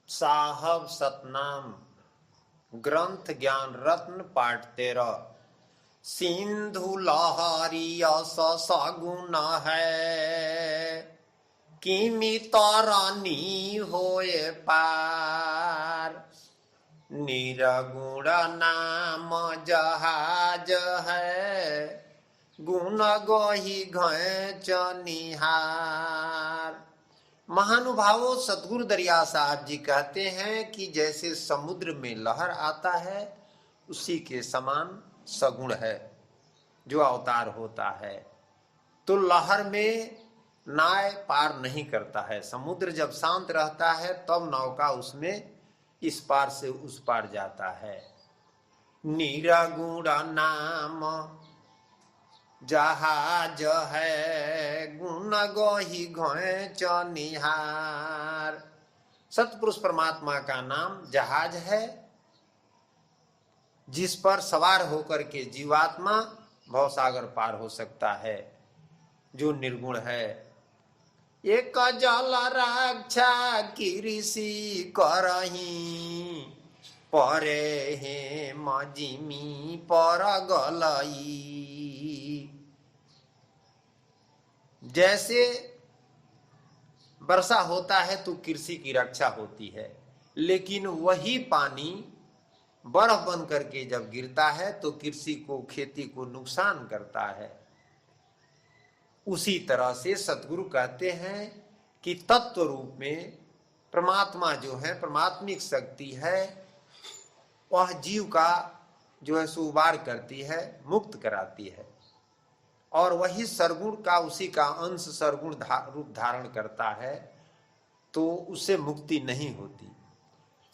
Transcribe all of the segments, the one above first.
साहब सतनाम ग्रंथ ज्ञान रत्न पाठ 13। सिंधु लहरी सगुन है, किमी तरनी होए पार। निरगुण नाम जहाज है, गुण गोही घैच निहार। महानुभावों, सतगुरु दरिया साहब जी कहते हैं कि जैसे समुद्र में लहर आता है उसी के समान सगुण है जो अवतार होता है। तो लहर में नाव पार नहीं करता है। समुद्र जब शांत रहता है तब नौका उसमें इस पार से उस पार जाता है। निरगुण नाम जहाज है, गुण गोही घैच निहार। सतपुरुष परमात्मा का नाम जहाज है जिस पर सवार होकर के जीवात्मा भवसागर पार हो सकता है, जो निर्गुण है। एक जल रक्षा की ऋषि करही, परे हे मजिमी पर गलई। जैसे वर्षा होता है तो कृषि की रक्षा होती है, लेकिन वही पानी बर्फ बन करके जब गिरता है तो कृषि को, खेती को नुकसान करता है। उसी तरह से सतगुरु कहते हैं कि तत्व रूप में परमात्मा जो है, परमात्मिक शक्ति है, वह जीव का जो है सुबार करती है, मुक्त कराती है। और वही सरगुण का, उसी का अंश सरगुण रूप धारण करता है तो उससे मुक्ति नहीं होती।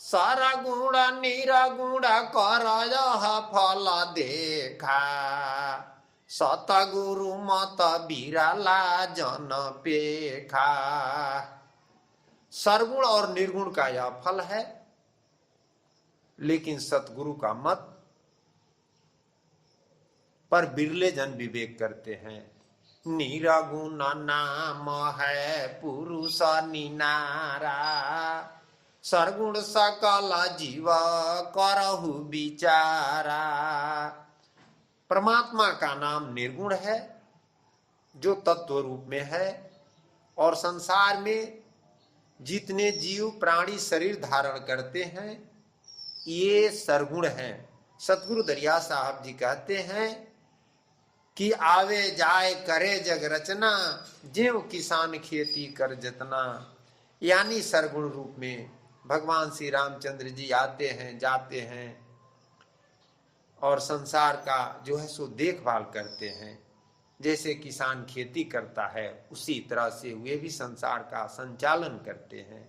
सारा गुण निरगुण कर फल देखा, सतगुरु मत बिराला जन पेखा। सरगुण और निर्गुण का यह फल है, लेकिन सतगुरु का मत पर बिरले जन विवेक करते हैं। निरगुण नाम है पुरुष निनारा, सरगुण सकल जीव करहु विचारा। परमात्मा का नाम निर्गुण है जो तत्व रूप में है, और संसार में जितने जीव प्राणी शरीर धारण करते हैं ये सरगुण हैं। सतगुरु दरिया साहब जी कहते हैं कि आवे जाए करे जग रचना, ज्यों किसान खेती कर जतना। यानी सरगुण रूप में भगवान श्री रामचंद्र जी आते हैं, जाते हैं और संसार का जो है सो देखभाल करते हैं। जैसे किसान खेती करता है उसी तरह से वे भी संसार का संचालन करते हैं।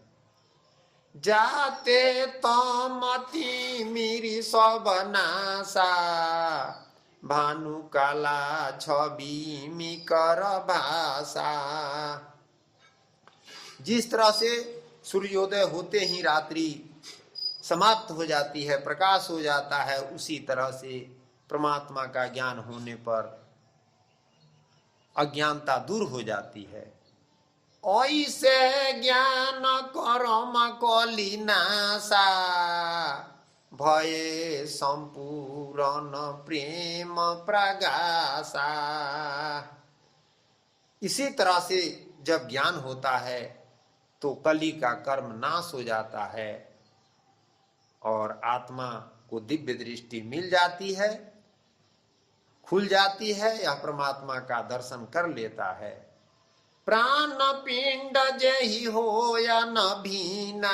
जाते तो मती मेरी सब नासा, भानु काला छवि मी कर भाषा। जिस तरह से सूर्योदय होते ही रात्रि समाप्त हो जाती है, प्रकाश हो जाता है, उसी तरह से परमात्मा का ज्ञान होने पर अज्ञानता दूर हो जाती है। ऐसे ज्ञान कर्म कलिनाशा, भये संपूर्ण प्रेम प्रगासा। इसी तरह से जब ज्ञान होता है तो कली का कर्म नाश हो जाता है और आत्मा को दिव्य दृष्टि मिल जाती है, खुल जाती है, या परमात्मा का दर्शन कर लेता है। प्राण पिंड जही हो या न भीना,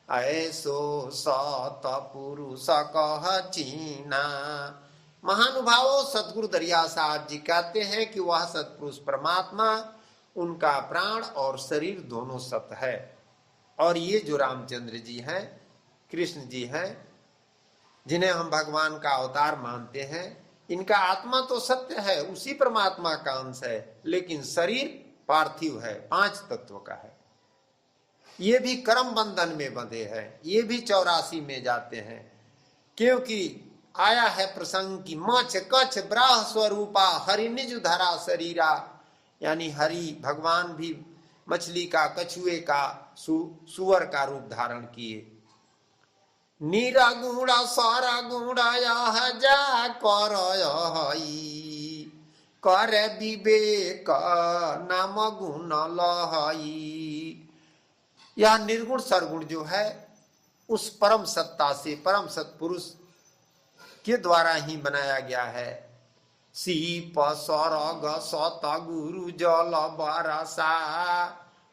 ऐसो सत पुरुष कह चीना। महानुभावों, सतगुरु दरिया साहब जी कहते हैं कि वह सतपुरुष परमात्मा, उनका प्राण और शरीर दोनों सत है। और ये जो रामचंद्र जी हैं, कृष्ण जी हैं, जिन्हें हम भगवान का अवतार मानते हैं, इनका आत्मा तो सत्य है, उसी परमात्मा का अंश है, लेकिन शरीर पार्थिव है, 5 तत्व का है। ये भी कर्म बंधन में बंधे हैं, ये भी 84 में जाते हैं, क्योंकि आया है प्रसंग की मच कच्छ ब्राह स्वरूपा, हरि निज धरा शरीरा। यानी हरि भगवान भी मछली का, कछुए का, सुअर का रूप धारण किए। निरागुण सरगुण यह जा कर कर विवेक नाम गुण लहई। यह निर्गुण सरगुण जो है उस परम सत्ता से, परम सत्पुरुष के द्वारा ही बनाया गया है। सीप सरग सत गुरु जल बरसा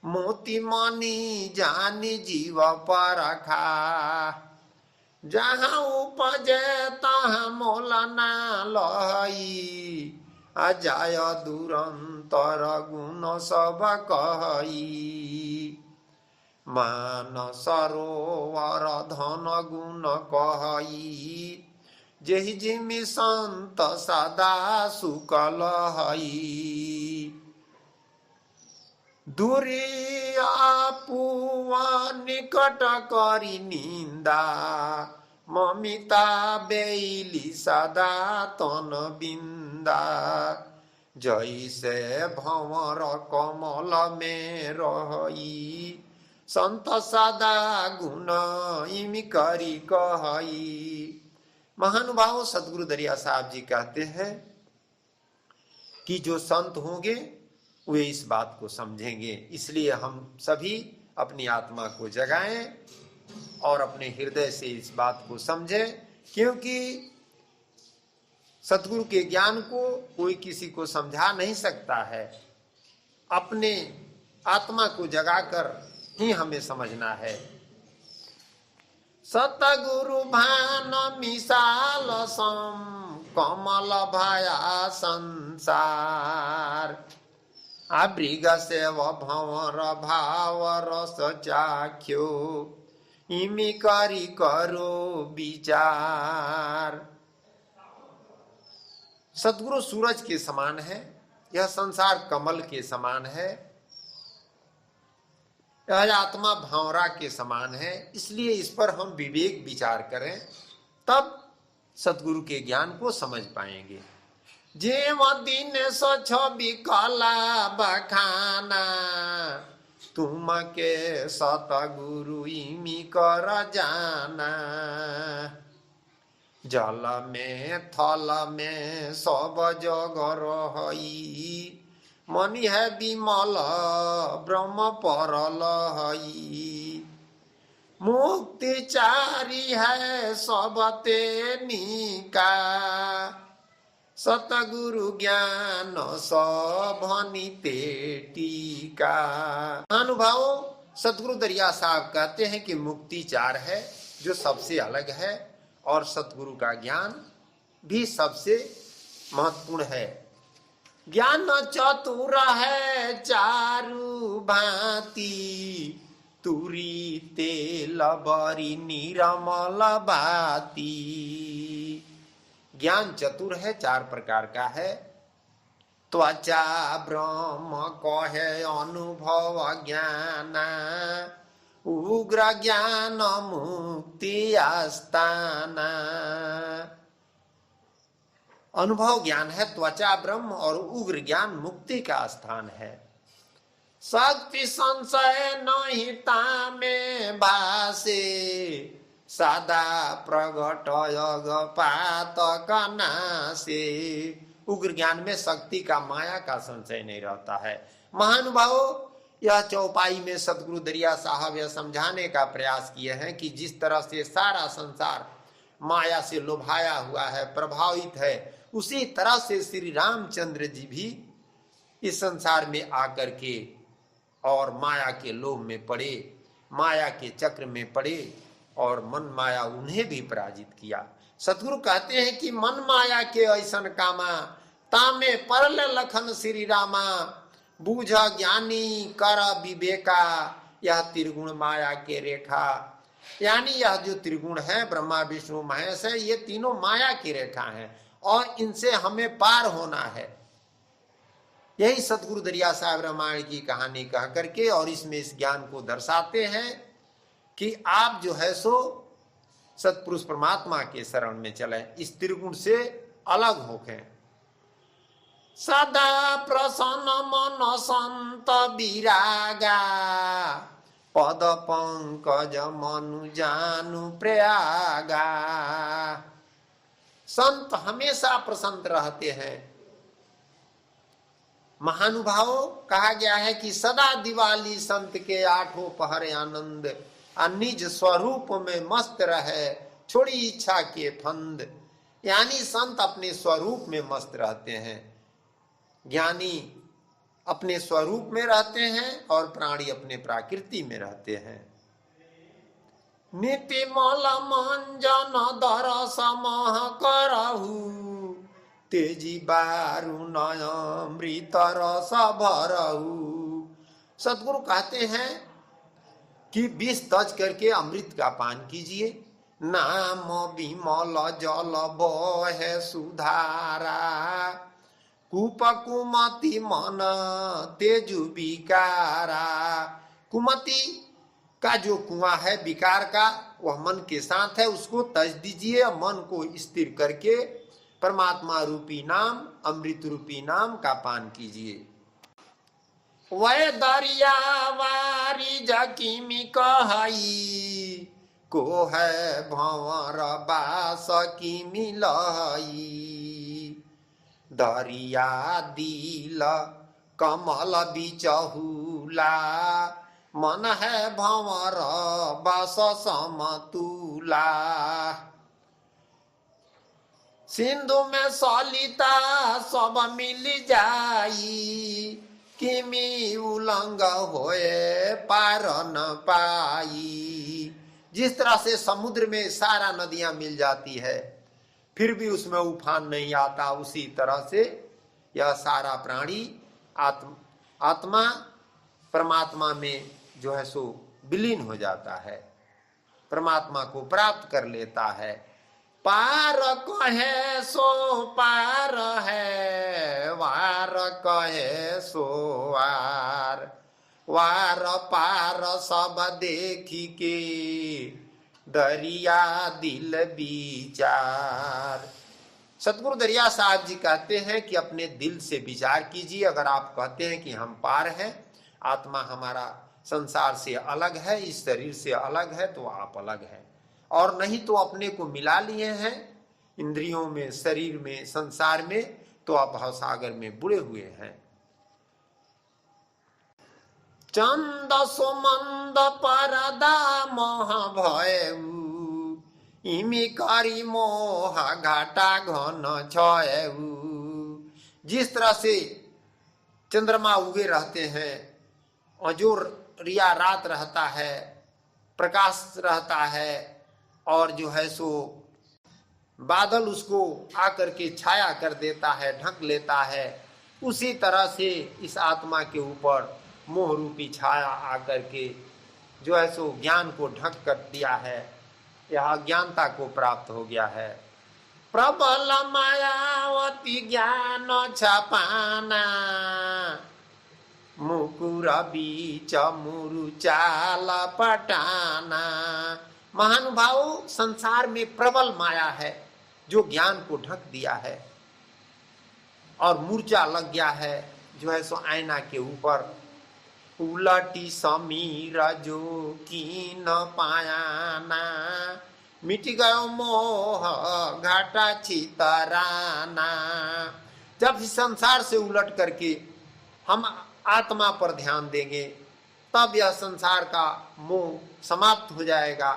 मोती मणि जानी जीव परखा। जहाँ उपजे तहाँ मोल ना लहई अजाय दुरंतर गुण सब कहई। मान सरोवर धन गुण कहई जेहि जिमि संत सदा सुकल हई। दूरी आपुआ निकट करी निंदा ममिता बेली सदा तन बिंदा। जैसे भंवर कमल में रही संत सदा गुण इमि करी कहई। महानुभाव सदगुरु दरिया साहब जी कहते हैं कि जो संत होंगे वे इस बात को समझेंगे। इसलिए हम सभी अपनी आत्मा को जगाएं और अपने हृदय से इस बात को समझें, क्योंकि सदगुरु के ज्ञान को कोई किसी को समझा नहीं सकता है। अपने आत्मा को जगाकर ही हमें समझना है। सतगुरु भान मिसाल सम कमल भया संसार। अभृग सेव भंवर भाव रस चाख्यो इमि करी करो विचार। सतगुरु सूरज के समान है, यह संसार कमल के समान है, यह आत्मा भंवरा के समान है। इसलिए इस पर हम विवेक विचार करें, तब सतगुरु के ज्ञान को समझ पाएंगे। जेव दिन सछ विकला बखाना तुम के सतगुरु इमि कर जाना। जल में थल में सब जग रहई मनि है विमल ब्रह्म परल हई। मुक्ति चारी है सब ते निका सतगुरु ज्ञान सभनि ते टीका। अनुभव सतगुरु दरिया साहब कहते हैं कि मुक्ति चार है जो सबसे अलग है, और सतगुरु का ज्ञान भी सबसे महत्वपूर्ण है। ज्ञान चतुर है चारु भांति तुरी तेल बरी निरमल बाती। ज्ञान चतुर है, चार प्रकार का है। त्वचा ब्रह्म कहे अनुभव ज्ञान उग्र ज्ञान मुक्ति आस्थाना। अनुभव ज्ञान है त्वचा ब्रह्म और उग्र ज्ञान मुक्ति का स्थान है। शक्ति संशय नहीं तामे भासे सदा प्रगट योग पात कनासे। उग्र ज्ञान में शक्ति का, माया का संशय नहीं रहता है। महानुभाव, यह चौपाई में सतगुरु दरिया साहब यह समझाने का प्रयास किए हैं कि जिस तरह से सारा संसार माया से लुभाया हुआ है, प्रभावित है, उसी तरह से श्री रामचंद्र जी भी इस संसार में आकर के और माया के लोभ में पड़े, माया के चक्र में पड़े और मन माया उन्हें भी पराजित किया। सतगुरु कहते हैं कि मन माया के ऐसन कामा तामे परल लखन श्री रामा बूझ ज्ञानी कर विवेका। यह त्रिगुण माया के रेखा, यानी यह जो त्रिगुण है ब्रह्मा विष्णु महेश है, ये तीनों माया की रेखा हैं और इनसे हमें पार होना है। यही सतगुरु दरिया साहब रामायण की कहानी कह करके और इसमें इस ज्ञान को दर्शाते हैं कि आप जो है सो सतपुरुष परमात्मा के शरण में चलें, इस त्रिगुण से अलग होकर। सदा प्रसन्न मन संत विरागा, पद पंकज मनु जानु प्रयागा। संत हमेशा प्रसन्न रहते हैं। महानुभावों, कहा गया है कि सदा दिवाली संत के आठों पहर आनंद, निज स्वरूप में मस्त रहे छोड़ी इच्छा के फंद। यानी संत अपने स्वरूप में मस्त रहते हैं, ज्ञानी अपने स्वरूप में रहते हैं और प्राणी अपने प्रकृति में रहते हैं। नीति मल मंजन दर समह करहु, तेजी बारु नयमृत रस भरहु। सदगुरु कहते हैं कि विष तज करके अमृत का पान कीजिए। नाम विमल जल बहे सुधारा, कूप कुमति मन तेजु विकारा। कुमति का जो कुआं है विकार का, वह मन के साथ है, उसको तज दीजिए। मन को स्थिर करके परमात्मा रूपी नाम, अमृत रूपी नाम का पान कीजिए। वै दरिया वारी जकीमी कहई, को है भंवर बास की मिलई। दरिया दिल कमल बिचहुला, मन है भंवर बास समतुला। सिंधु में सलिता सब मिल जाई, किमी उलंग होए पार न पाई। जिस तरह से समुद्र में सारा नदियां मिल जाती है फिर भी उसमें उफान नहीं आता, उसी तरह से यह सारा प्राणी आत्मा परमात्मा में जो है सो विलीन हो जाता है, परमात्मा को प्राप्त कर लेता है। पार कहे सो पार है, वार कहे सो वार। वार पार सब देखी के, दरिया दिल विचार। सतगुरु दरिया साहब जी कहते हैं कि अपने दिल से विचार कीजिए। अगर आप कहते हैं कि हम पार हैं, आत्मा हमारा संसार से अलग है, इस शरीर से अलग है, तो आप अलग हैं। और नहीं तो अपने को मिला लिए हैं इंद्रियों में, शरीर में, संसार में, तो आप भवसागर में बुड़े हुए हैं। चंद सुमंद परदा मोह भयऊ, इमी करी मोह घाटा घन छयऊ। जिस तरह से चंद्रमा उगे रहते हैं और जो रिया रात रहता है, प्रकाश रहता है, और जो है सो बादल उसको आकर के छाया कर देता है, ढक लेता है, उसी तरह से इस आत्मा के ऊपर मोह रूपी छाया आकर के जो है सो ज्ञान को ढक कर दिया है, यह अज्ञानता को प्राप्त हो गया है। प्रबल मायावती ज्ञान छपाना, मुकुर बीच मुरु चाल पटाना। महानुभाव, संसार में प्रबल माया है जो ज्ञान को ढक दिया है, और मूर्छा लग गया है जो है सो आईना के ऊपर। उलटी समीर जो की न पायाना, मिट गयो मोह घाटा छितराना। जब इस संसार से उलट करके हम आत्मा पर ध्यान देंगे, तब यह संसार का मोह समाप्त हो जाएगा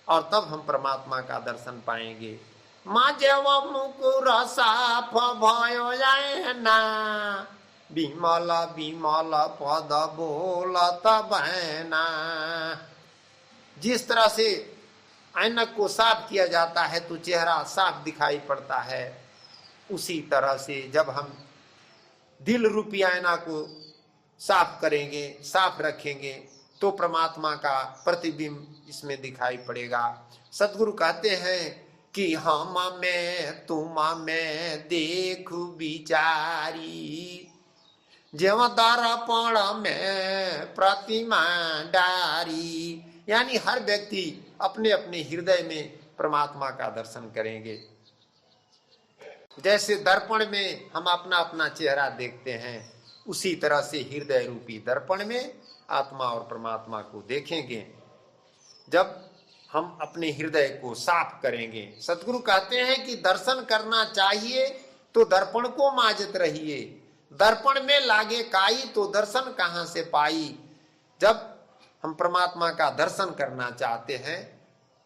और तब हम परमात्मा का दर्शन पाएंगे। माजेव मुकुर साफ भयो जाएना, विमल विमल पद बोलत बहना। जिस तरह से ऐनक को साफ किया जाता है तो चेहरा साफ दिखाई पड़ता है, उसी तरह से जब हम दिल रूपी आईना को साफ करेंगे, साफ रखेंगे, तो परमात्मा का प्रतिबिंब इसमें दिखाई पड़ेगा। सतगुरु कहते हैं कि हम में तुम में देखू विचारी, जेव दर्पण में प्रतिमा डारी। यानी हर व्यक्ति अपने अपने हृदय में परमात्मा का दर्शन करेंगे। जैसे दर्पण में हम अपना अपना चेहरा देखते हैं, उसी तरह से हृदय रूपी दर्पण में आत्मा और परमात्मा को देखेंगे। जब हम अपने हृदय को साफ करेंगे, सतगुरु कहते हैं कि दर्शन करना चाहिए तो दर्पण को माजत रहिए, दर्पण में लागे काई तो दर्शन कहां से पाई। जब हम परमात्मा का दर्शन करना चाहते हैं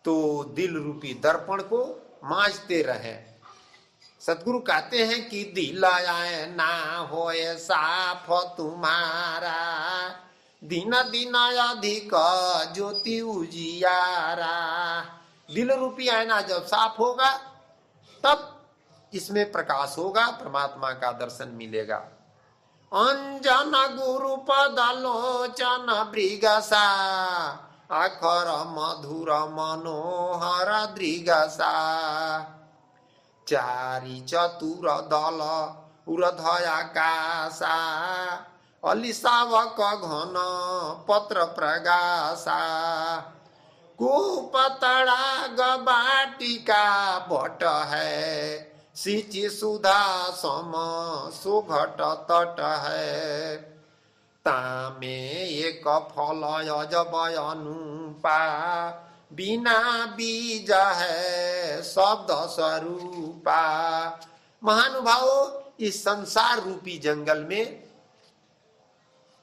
तो दिल रूपी दर्पण को मांजते रहें। सतगुरु कहते हैं कि दिल आए ना होए साफ तुम्हारा, दिन दिन अधिक ज्योति उजियारा। दिल रूपी आईना जब साफ होगा तब इसमें प्रकाश होगा, परमात्मा का दर्शन मिलेगा। अंजन गुरु पदलोचन मृगसा, अखर मधुर मनोहर दृगसा। चारि चतुर दल उर्ध्व आकाशा, अलिसावक घन पत्र प्रगासा। कुपतड़ा गबाटिका बट है, सिंचि सुधा सम सुघट तट है। तामे एक फल अजब अनुपा, बिना बीज है शब्द स्वरूपा। महानुभावों, इस संसार रूपी जंगल में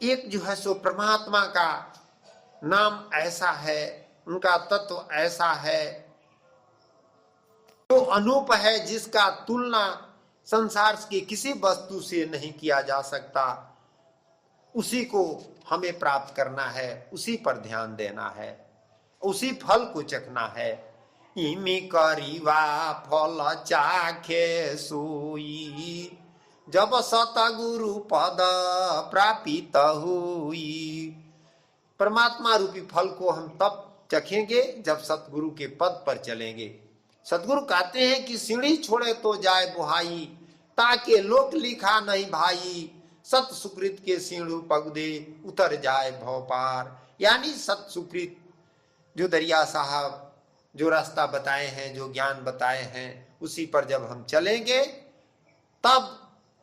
एक जो है सो परमात्मा का नाम ऐसा है, उनका तत्व ऐसा है जो अनूप है, जिसका तुलना संसार के किसी वस्तु से नहीं किया जा सकता। उसी को हमें प्राप्त करना है, उसी पर ध्यान देना है, उसी फल को चखना है। इमी करीवा फल चाखे सोई, जब सतगुरु पद प्रापित हुई। परमात्मा रूपी फल को हम तब चखेंगे जब सतगुरु के पद पर चलेंगे। सतगुरु कहते हैं कि सीढ़ी छोड़े तो जाए बुहाई, ताके लोक लिखा नहीं भाई। सत सुकृत के सीढ़ू पगदे, उतर जाए भव पार। यानी सत सुकृत जो दरिया साहब जो रास्ता बताए हैं, जो ज्ञान बताए हैं, उसी पर जब हम चलेंगे तब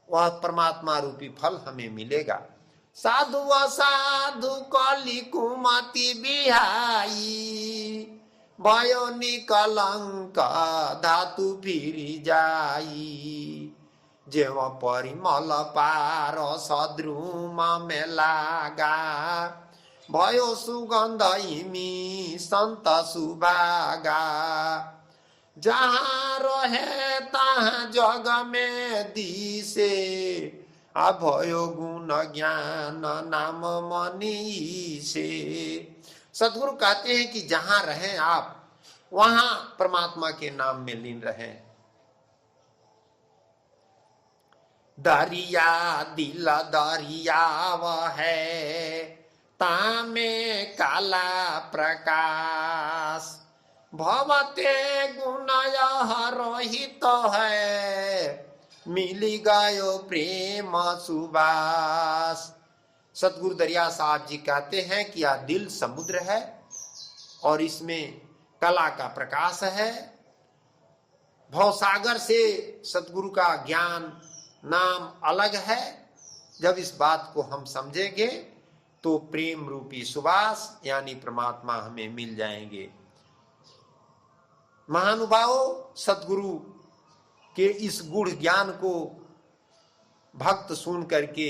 वह परमात्मा रूपी फल हमें मिलेगा। साधु असाधु कली कुमति बिहाई, भयो निकलंक धातु फिरी जाई। जेव परिमल पार सद्रुम में लागा, भयो सुगंध इमी संत सुभागा। जहाँ रहे तहाँ जग में दिसे, भयो गुण ज्ञान नाम मनी से। सतगुरु कहते हैं कि जहां रहें आप, वहां परमात्मा के नाम में लीन रहें। दरिया दिल दरिया वह है, तामे काला प्रकाश। भवते गुण यह रोहित है, मिली गयो प्रेम सुबास। सतगुरु दरिया साहब जी कहते हैं कि यह दिल समुद्र है और इसमें कला का प्रकाश है। भवसागर से सतगुरु का ज्ञान नाम अलग है। जब इस बात को हम समझेंगे तो प्रेम रूपी सुबास यानी परमात्मा हमें मिल जाएंगे। महानुभावों, सतगुरु के इस गूढ़ ज्ञान को भक्त सुन करके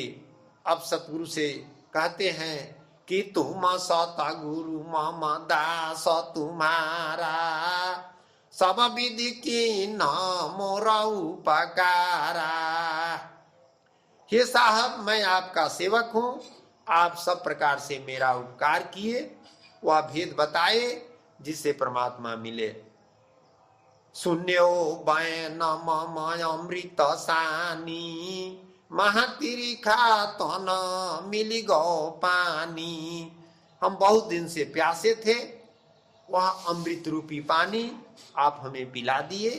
अब सतगुरु से कहते हैं कि तुम सतगुरु मम दास तुम्हारा, सब विधि की न मोर उपकारा। हे साहब, मैं आपका सेवक हूं, आप सब प्रकार से मेरा उपकार किए, वह भेद बताए जिससे परमात्मा मिले। शून्यो बैन मम अमृत सानी, महातिरिखा तन मिली गो पानी। हम बहुत दिन से प्यासे थे, वह अमृत रूपी पानी आप हमें पिला दिए।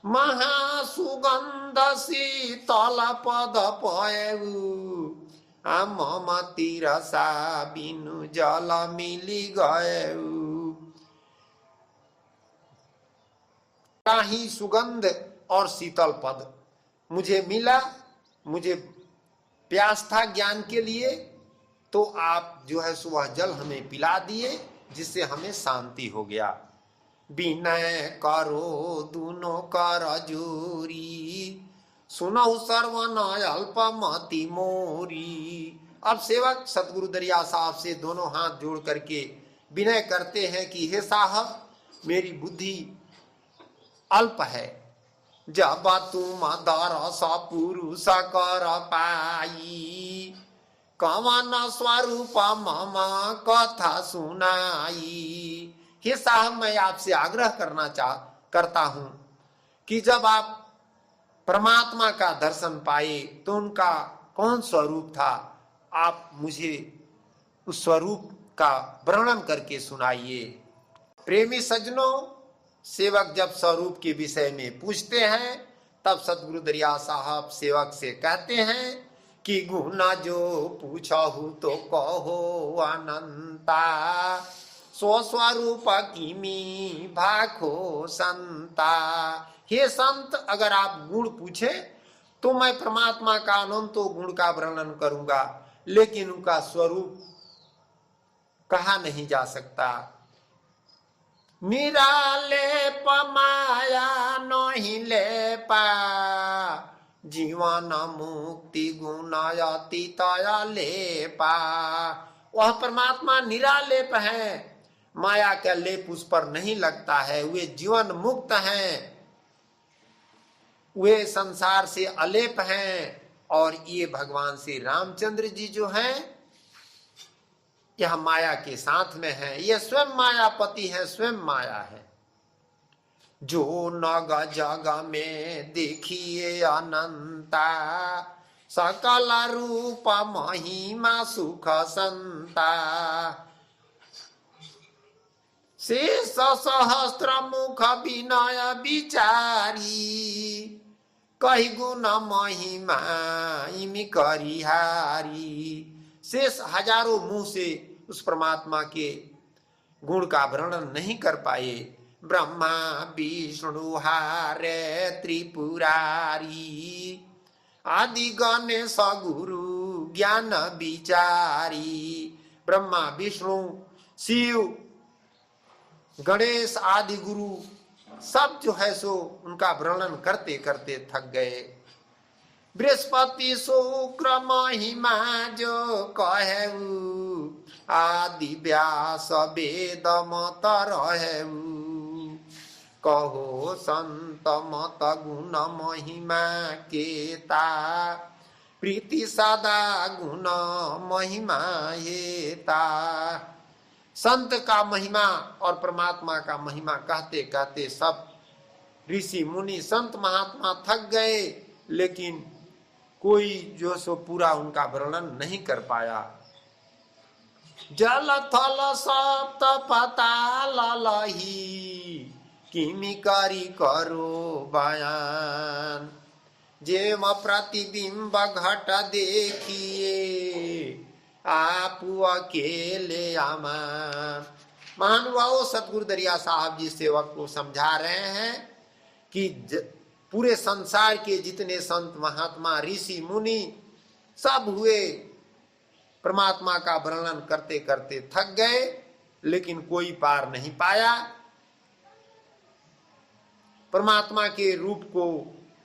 महासुगंध शीतल पद पयऊ, मम तिरसा बिनु जल मिली गयऊ। ही सुगंध और शीतल पद मुझे मिला, मुझे प्यास था ज्ञान के लिए, तो आप जो है वह जल हमें पिला दिए, जिससे हमें शांति हो गया। विनय करो दूनो कर जोरी, सुनौ सर्वन अल्पमति मोरी। अब सेवक सतगुरु दरिया साहब से दोनों हाथ जोड़ करके विनय करते हैं कि हे साहब, मेरी बुद्धि अल्प है, जब तुम दरस पुरुष कर पाई, कवन स्वरूप मम कथा सुनाई। हे साहब, मैं आपसे आग्रह करता हूं कि जब आप परमात्मा का दर्शन पाए तो उनका कौन स्वरूप था, आप मुझे उस स्वरूप का वर्णन करके सुनाइए। प्रेमी सज्जनों, सेवक जब स्वरूप के विषय में पूछते हैं, तब सतगुरु दरिया साहब सेवक से कहते हैं कि गुण जो पूछहु तो कहो अनंता, स्वस्वरूप किमी भाखो संता। हे संत, अगर आप गुण पूछे तो मैं परमात्मा का अनंतो गुण का वर्णन करूंगा, लेकिन उनका स्वरूप कहा नहीं जा सकता। निरालेप माया नहीं ले पा, जीवन मुक्ति गुण अतीत ले पा। वह परमात्मा निरालेप है, माया का लेप उस पर नहीं लगता है, वे जीवन मुक्त हैं, वे संसार से अलेप हैं। और ये भगवान श्री रामचंद्र जी जो हैं, यह माया के साथ में है, यह स्वयं मायापति है, स्वयं माया है। जो नग जग में देखिए अनंता, सकल रूप महिमा सुख संता, शेष सहस्त्र मुख विनय विचारी, कही गुण महिमा इमि करिहारी। शेष हजारों मुंह से उस परमात्मा के गुण का वर्णन नहीं कर पाए। ब्रह्मा विष्णु हारे त्रिपुरारी, आदि गणेश गुरु ज्ञान विचारी। ब्रह्मा विष्णु शिव गणेश आदि गुरु सब जो है सो उनका वर्णन करते करते थक गए। बृहस्पति शुक्र महिमा जो कहेऊ, आदि व्यास वेद मत रहेऊ, कहो संत मत गुण महिमा केता, प्रीति सदा गुण महिमा हेता। संत का महिमा और परमात्मा का महिमा कहते कहते सब ऋषि मुनि संत महात्मा थक गए, लेकिन कोई जो सो पूरा उनका वर्णन नहीं कर पाया। जल थल सप्त पाताल लही, किमि करी करो बयान, जेम प्रतिबिंब घट देखिए, आप अकेले आमान। महानुभावों, सतगुरु दरिया साहब जी सेवक को समझा रहे हैं कि पूरे संसार के जितने संत महात्मा ऋषि मुनि सब हुए, परमात्मा का वर्णन करते करते थक गए, लेकिन कोई पार नहीं पाया। परमात्मा के रूप को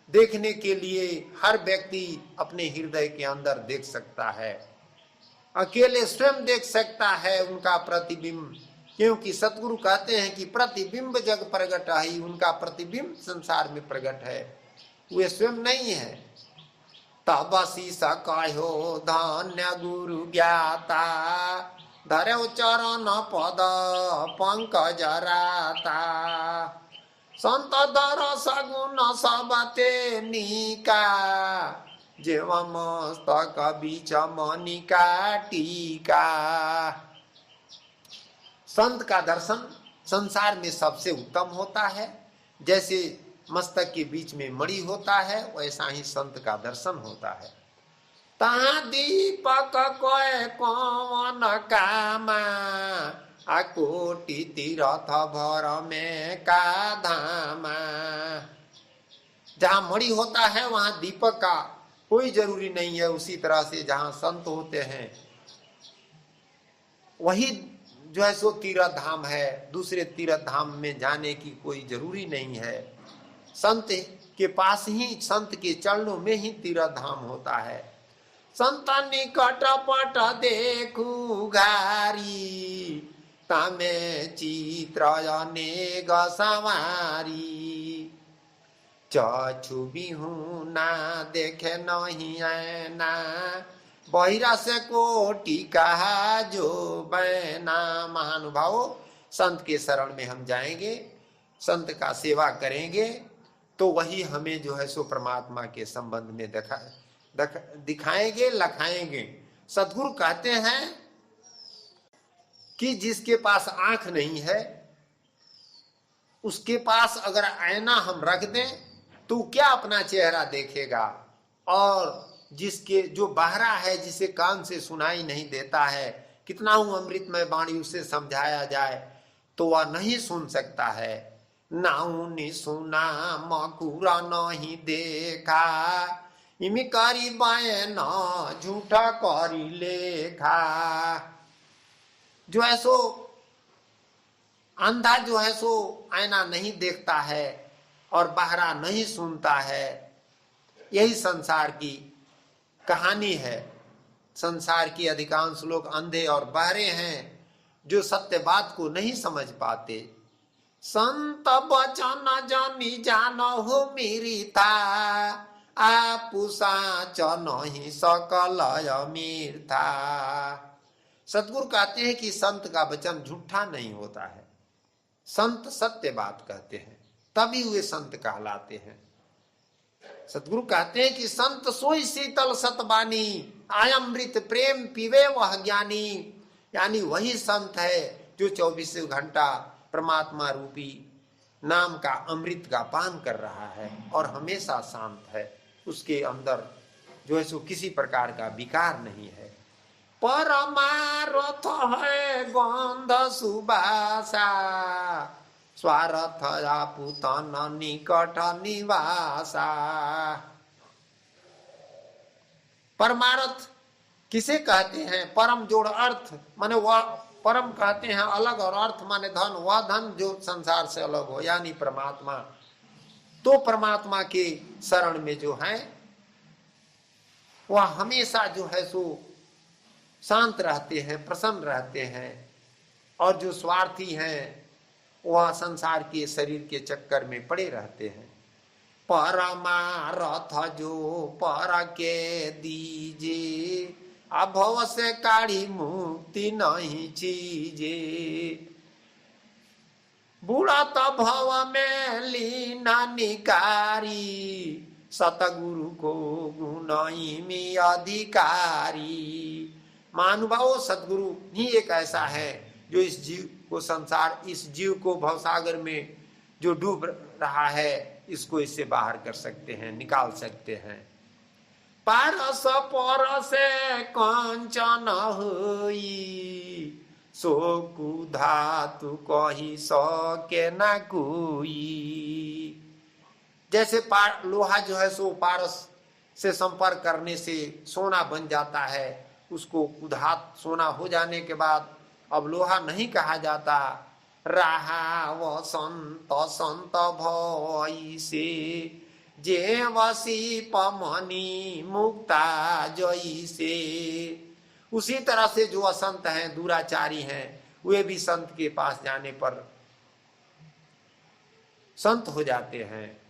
देखने के लिए हर व्यक्ति अपने हृदय के अंदर देख सकता है, अकेले स्वयं देख सकता है उनका प्रतिबिंब, क्योंकि सतगुरु कहते हैं कि प्रतिबिंब जग प्रगट है, उनका प्रतिबिंब संसार में प्रकट है, वे स्वयं नहीं है। तब शीस कहो धन्य गुरु ज्ञाता, धर्यो चरण पद पंकज राता, संत दरस गुण सबते निका, जेव मस्तक बीच मनिका टीका। संत का दर्शन संसार में सबसे उत्तम होता है। जैसे मस्तक के बीच में मणि होता है, वैसा ही संत का दर्शन होता है। तहाँ दीपक कोय कौन कामा, आ कोटि तीरथ भर में का धामा। जहां मणि होता है वहां दीपक का कोई जरूरी नहीं है। उसी तरह से जहां संत होते हैं वही जो है सो तीर्थ धाम है। दूसरे तीर्थ धाम में जाने की कोई जरूरी नहीं है। संत के पास ही, संत के चरणों में ही तीर्थ धाम होता है। संत निकट पट देखू घारी, तमे चित्र अनेक सवारी। चक्षु बिहुना देखे नहीं आना, बहिरा से कोटि कहा जो बैना। महानुभावों, संत के शरण में हम जाएंगे, संत का सेवा करेंगे तो वही हमें जो है सो परमात्मा के संबंध में दिखाएंगे, लखाएंगे। सद्गुरु कहते हैं कि जिसके पास आंख नहीं है उसके पास अगर आईना हम रख दें तो क्या अपना चेहरा देखेगा। और जिसके जो बहरा है, जिसे कान से सुनाई नहीं देता है, कितना हूं अमृतमय वाणी उसे समझाया जाए तो वह नहीं सुन सकता है। नाऊ ने सुना मकुरा नहीं देखा, इमी करी बाए ना झूठा करी लेखा। जो है सो अंधा जो है सो आईना नहीं देखता है और बहरा नहीं सुनता है। यही संसार की कहानी है। संसार की अधिकांश लोग अंधे और बहरे हैं जो सत्य बात को नहीं समझ पाते। संत बचन जानी जानो हो मेरी था, आपुसा नहीं सकल अमीर था। सतगुरु कहते हैं कि संत का वचन झूठा नहीं होता है। संत सत्य बात कहते हैं तभी वे संत कहलाते हैं। सतगुरु कहते हैं कि संत सोई शीतल सतबानी, आयमृत प्रेम पीवे वह ज्ञानी। यानी वही संत है जो 24 घंटा परमात्मा रूपी नाम का अमृत का पान कर रहा है और हमेशा शांत है। उसके अंदर जो है सो किसी प्रकार का विकार नहीं है। परमार्थ है गंध सुबासा, स्वार्थ पुतन निकट निवासा। परमार्थ किसे कहते हैं? परम जोड़ अर्थ माने वह परम कहते हैं अलग, और अर्थ माने धन, वह धन जो संसार से अलग हो, यानी परमात्मा। तो परमात्मा के शरण में जो है वह हमेशा जो है सो शांत रहते हैं, प्रसन्न रहते हैं। और जो स्वार्थी हैं वह संसार के शरीर के चक्कर में पड़े रहते हैं। परमार्थ जो पर के दीजे, अभव से काढ़ी मुक्ति नहीं चीजे। बुढ़त भव में लीना निकारी, सतगुरु को गुनाई में अधिकारी। महानुभावों, सतगुरु ही एक ऐसा है जो इस जीव को, संसार इस जीव को भवसागर में जो डूब रहा है इसको इससे बाहर कर सकते हैं, निकाल सकते हैं। पारस परसे कंचन होई, सो कुधातु कही सके न कोई। जैसे लोहा जो है सो पारस से संपर्क करने से सोना बन जाता है, उसको कुधात सोना हो जाने के बाद अब लोहा नहीं कहा जाता। रहा वो संत संत भई से, जे वसी पमनी मुक्ता जई से। उसी तरह से जो असंत हैं, दुराचारी हैं, वे भी संत के पास जाने पर संत हो जाते हैं।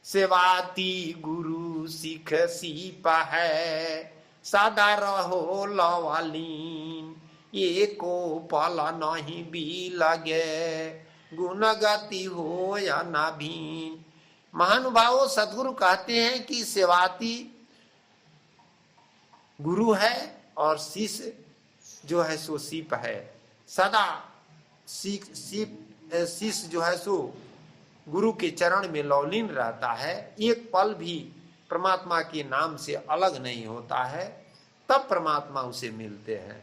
सेवाती गुरु सिख सीपा है, सदा रहो लवालीन। ये को पल नहीं भी लगे, गुण गति हो या ना भीन। महानुभावों, सदगुरु कहते हैं कि सेवाती गुरु है और शिष्य जो है सो सीप है। सदा शिष्य जो है सो गुरु के चरण में लौलीन रहता है, एक पल भी परमात्मा के नाम से अलग नहीं होता है, तब परमात्मा उसे मिलते हैं।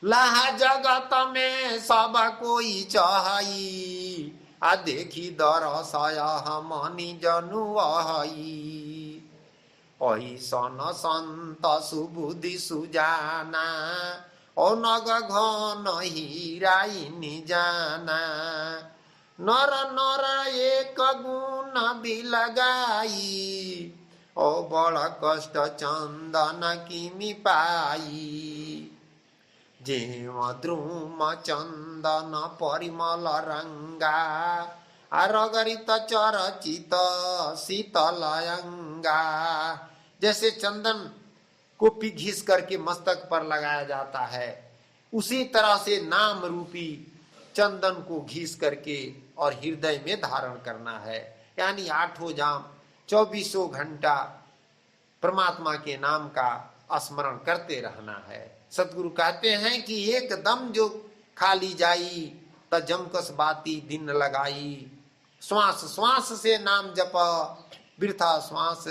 लहा जगत में सब कोई चाही, आ देखी दरसया मनी जनुआई ओहि सन संत सुबुद्धि सुजाना ओ नग घन हीराई जाना नर नर एक गुण बिलगाई ओ बड़ कष्ट चंदन किमि पाई जेव द्रुम चंदन परिमल रंगा रगरित चरचित शीतलयंगा। जैसे चंदन को घिस करके मस्तक पर लगाया जाता है, उसी तरह से नाम रूपी चंदन को घिस करके और हृदय में धारण करना है। यानी 8 जाम 24 घंटा परमात्मा के नाम का स्मरण करते रहना है। सतगुरु कहते हैं कि एकदम जो खाली जाई त जमकस बाती दिन लगाई, श्वास श्वास से नाम जप वृथा श्वास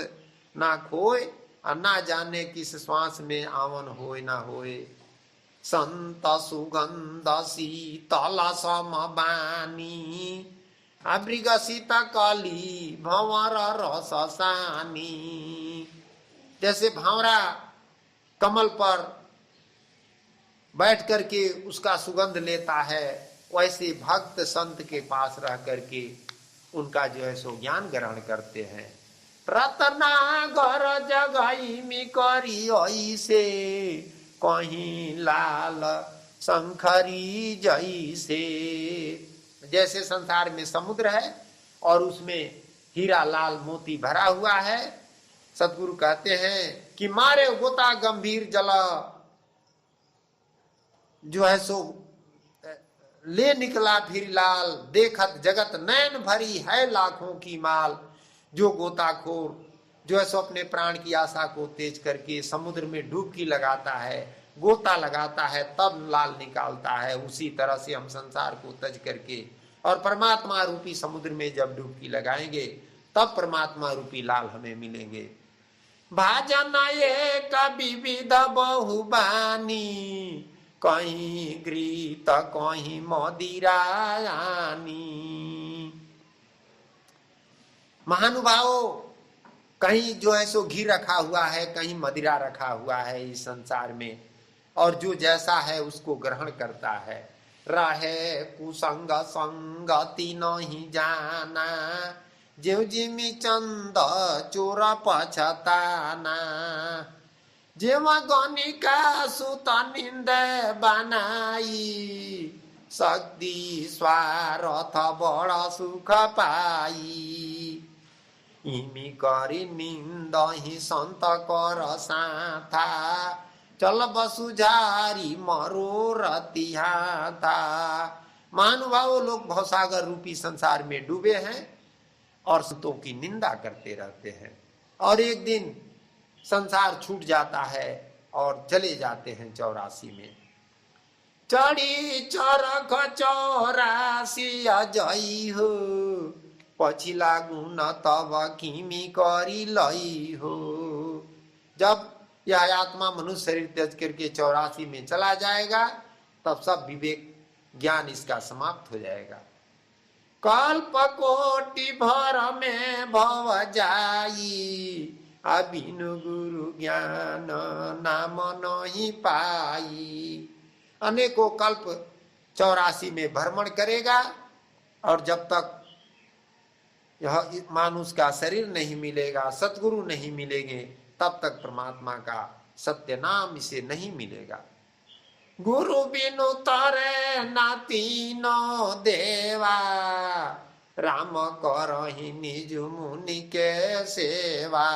ना खोए और ना जाने किस श्वास में आवन होए ना होए। संत सुगंध शीतल सम बानी मृग सीता काली भंवर रस सानी। जैसे भंवरा कमल पर बैठ करके उसका सुगंध लेता है, वैसे भक्त संत के पास रह करके उनका जो है सो ज्ञान ग्रहण करते हैं। रत्नागर जगई में करी ऐसे कहीं लाल शंखरी जैसे। जैसे संसार में समुद्र है और उसमें हीरा लाल मोती भरा हुआ है, सतगुरु कहते हैं कि मारे गोता गंभीर जल जो है सो ले निकला फिर लाल, देखत जगत नैन भरी है लाखों की माल। जो गोताखोर जो है सो अपने प्राण की आशा को तेज करके समुद्र में डुबकी लगाता है, गोता लगाता है, तब लाल निकालता है। उसी तरह से हम संसार को तज करके और परमात्मा रूपी समुद्र में जब डुबकी लगाएंगे तब परमात्मा रूपी लाल हमें मिलेंगे। भाजन एक विविध बहुबानी कहीं घृत कहीं मदिरायानी। महानुभावों, कहीं जो है सो घी रखा हुआ है, कहीं मदिरा रखा हुआ है इस संसार में, और जो जैसा है उसको ग्रहण करता है। रहे कुसंग संगति नहीं जाना ज्यों जिमी चंद चोर पछताना। जेव गणिका सुत निंद बनाई शक्ति स्वार्थ बड़ सुख पाई। इमी करी निंद ही संत कर साथा चल बसुझारी मरो रतिहा था। महानुभाव लोग भवसागर रूपी संसार में डूबे हैं और संतों की निंदा करते रहते हैं, और एक दिन संसार छूट जाता है और चले जाते हैं 84 में। चढ़ी चरख 84 अजई हो पछिला गुण तब किमी करी लई हो। जब यह आत्मा मनुष्य शरीर त्याग करके 84 में चला जाएगा तब सब विवेक ज्ञान इसका समाप्त हो जाएगा। कल्प कोटि भर में भव जाई अबिनु गुरु ज्ञान नाम नहीं पाई। अनेकों कल्प 84 में भ्रमण करेगा और जब तक यह मानुष का शरीर नहीं मिलेगा, सतगुरु नहीं मिलेंगे, तब तक परमात्मा का सत्य नाम इसे नहीं मिलेगा। गुरु बिनु तरे ना तीनो देवा राम करहि निज मुनि के सेवा।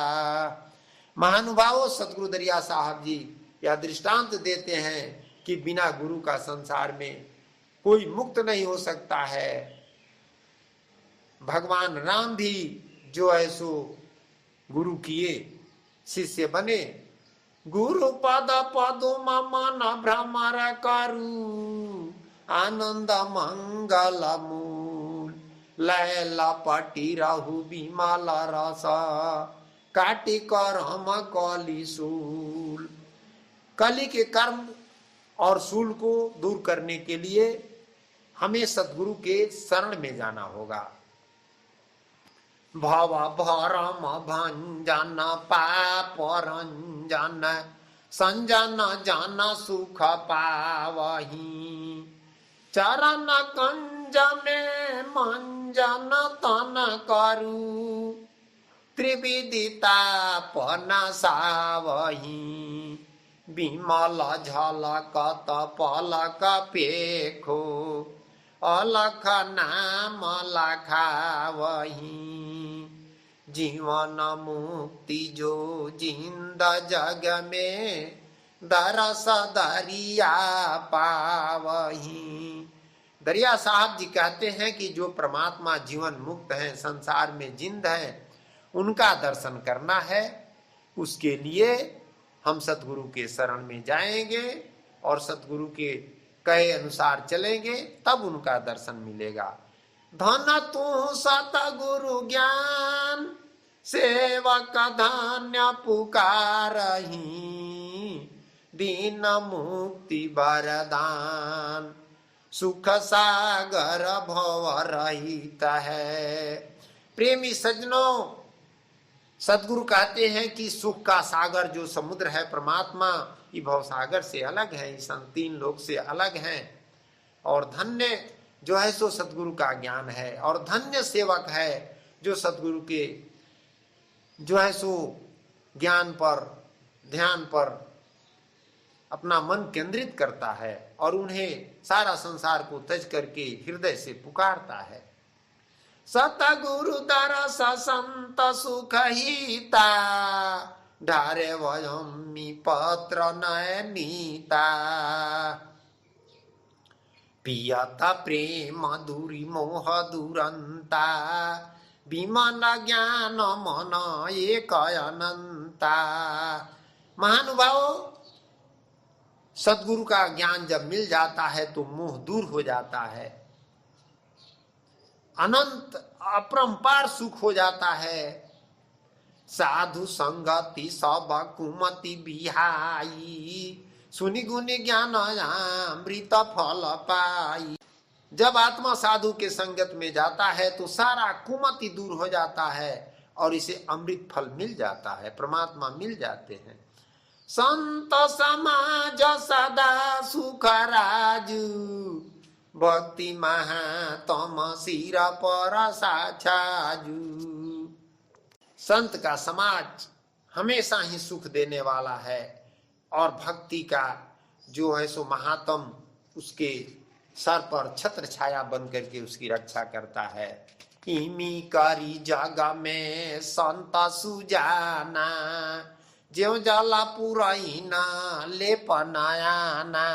महानुभावों, सतगुरु दरिया साहब जी यह दृष्टांत देते हैं कि बिना गुरु का संसार में कोई मुक्त नहीं हो सकता है। भगवान राम भी जो है सो गुरु किए शिष्य बने। गुरु पद पदुम मन भ्रमर करू आनंद मंगल मूल लैला पटी रहु विमल रस काटी कर हम कली सूल। कली के कर्म और सूल को दूर करने के लिए हमें सद्गुरु के शरण में जाना होगा। भव भरम भंजन पाप रंजन संजन जन सुख पावही चरण कंज में मंजन तन करु त्रिविदिता पनसावही विमल झलकत पलक पेखो अलख नाम लखावही जीवन मुक्ति जो जिंद जग में दरस दरिया पावही। दरिया साहब जी कहते हैं कि जो परमात्मा जीवन मुक्त है, संसार में जिंद है, उनका दर्शन करना है। उसके लिए हम सतगुरु के शरण में जाएंगे और सतगुरु के कहे अनुसार चलेंगे, तब उनका दर्शन मिलेगा। धन तू सतगुरु ज्ञान सेवक धन्य पुकारही दीन मुक्ति वरदान सुख सागर भव रहित है। प्रेमी सज्जनों, सदगुरु कहते हैं कि सुख का सागर जो समुद्र है परमात्मा, ये भव सागर से अलग है, इस तीन लोक से अलग है। और धन्य जो है सो सदगुरु का ज्ञान है, और धन्य सेवक है जो सदगुरु के जो है सो ज्ञान पर, ध्यान पर अपना मन केंद्रित करता है और उन्हें सारा संसार को त्यज करके हृदय से पुकारता है। सतगुरु दरस संत सुख हिता ढारे वयमी पत्र नयनीता पियता प्रेम दूरी मोह दुरंता विमन ज्ञान मन एक अनंता। महानुभाव, सदगुरु का ज्ञान जब मिल जाता है तो मोह दूर हो जाता है, अनंत अपरंपार सुख हो जाता है। साधु संगति सब कुमति बिहाई सुनि गुनि ज्ञान अमृत फल पाई। जब आत्मा साधु के संगत में जाता है तो सारा कुमति दूर हो जाता है और इसे अमृत फल मिल जाता है, परमात्मा मिल जाते हैं। संत समाज सदा सुख राजू भक्ति महातम सिर पर साछाजू। संत का समाज हमेशा ही सुख देने वाला है और भक्ति का जो है सो महात्म उसके सर पर छत्र छाया बन करके उसकी रक्षा करता है। इमी करी जग में संत सुजाना ज्यों जला पुरैना लेपनायाना।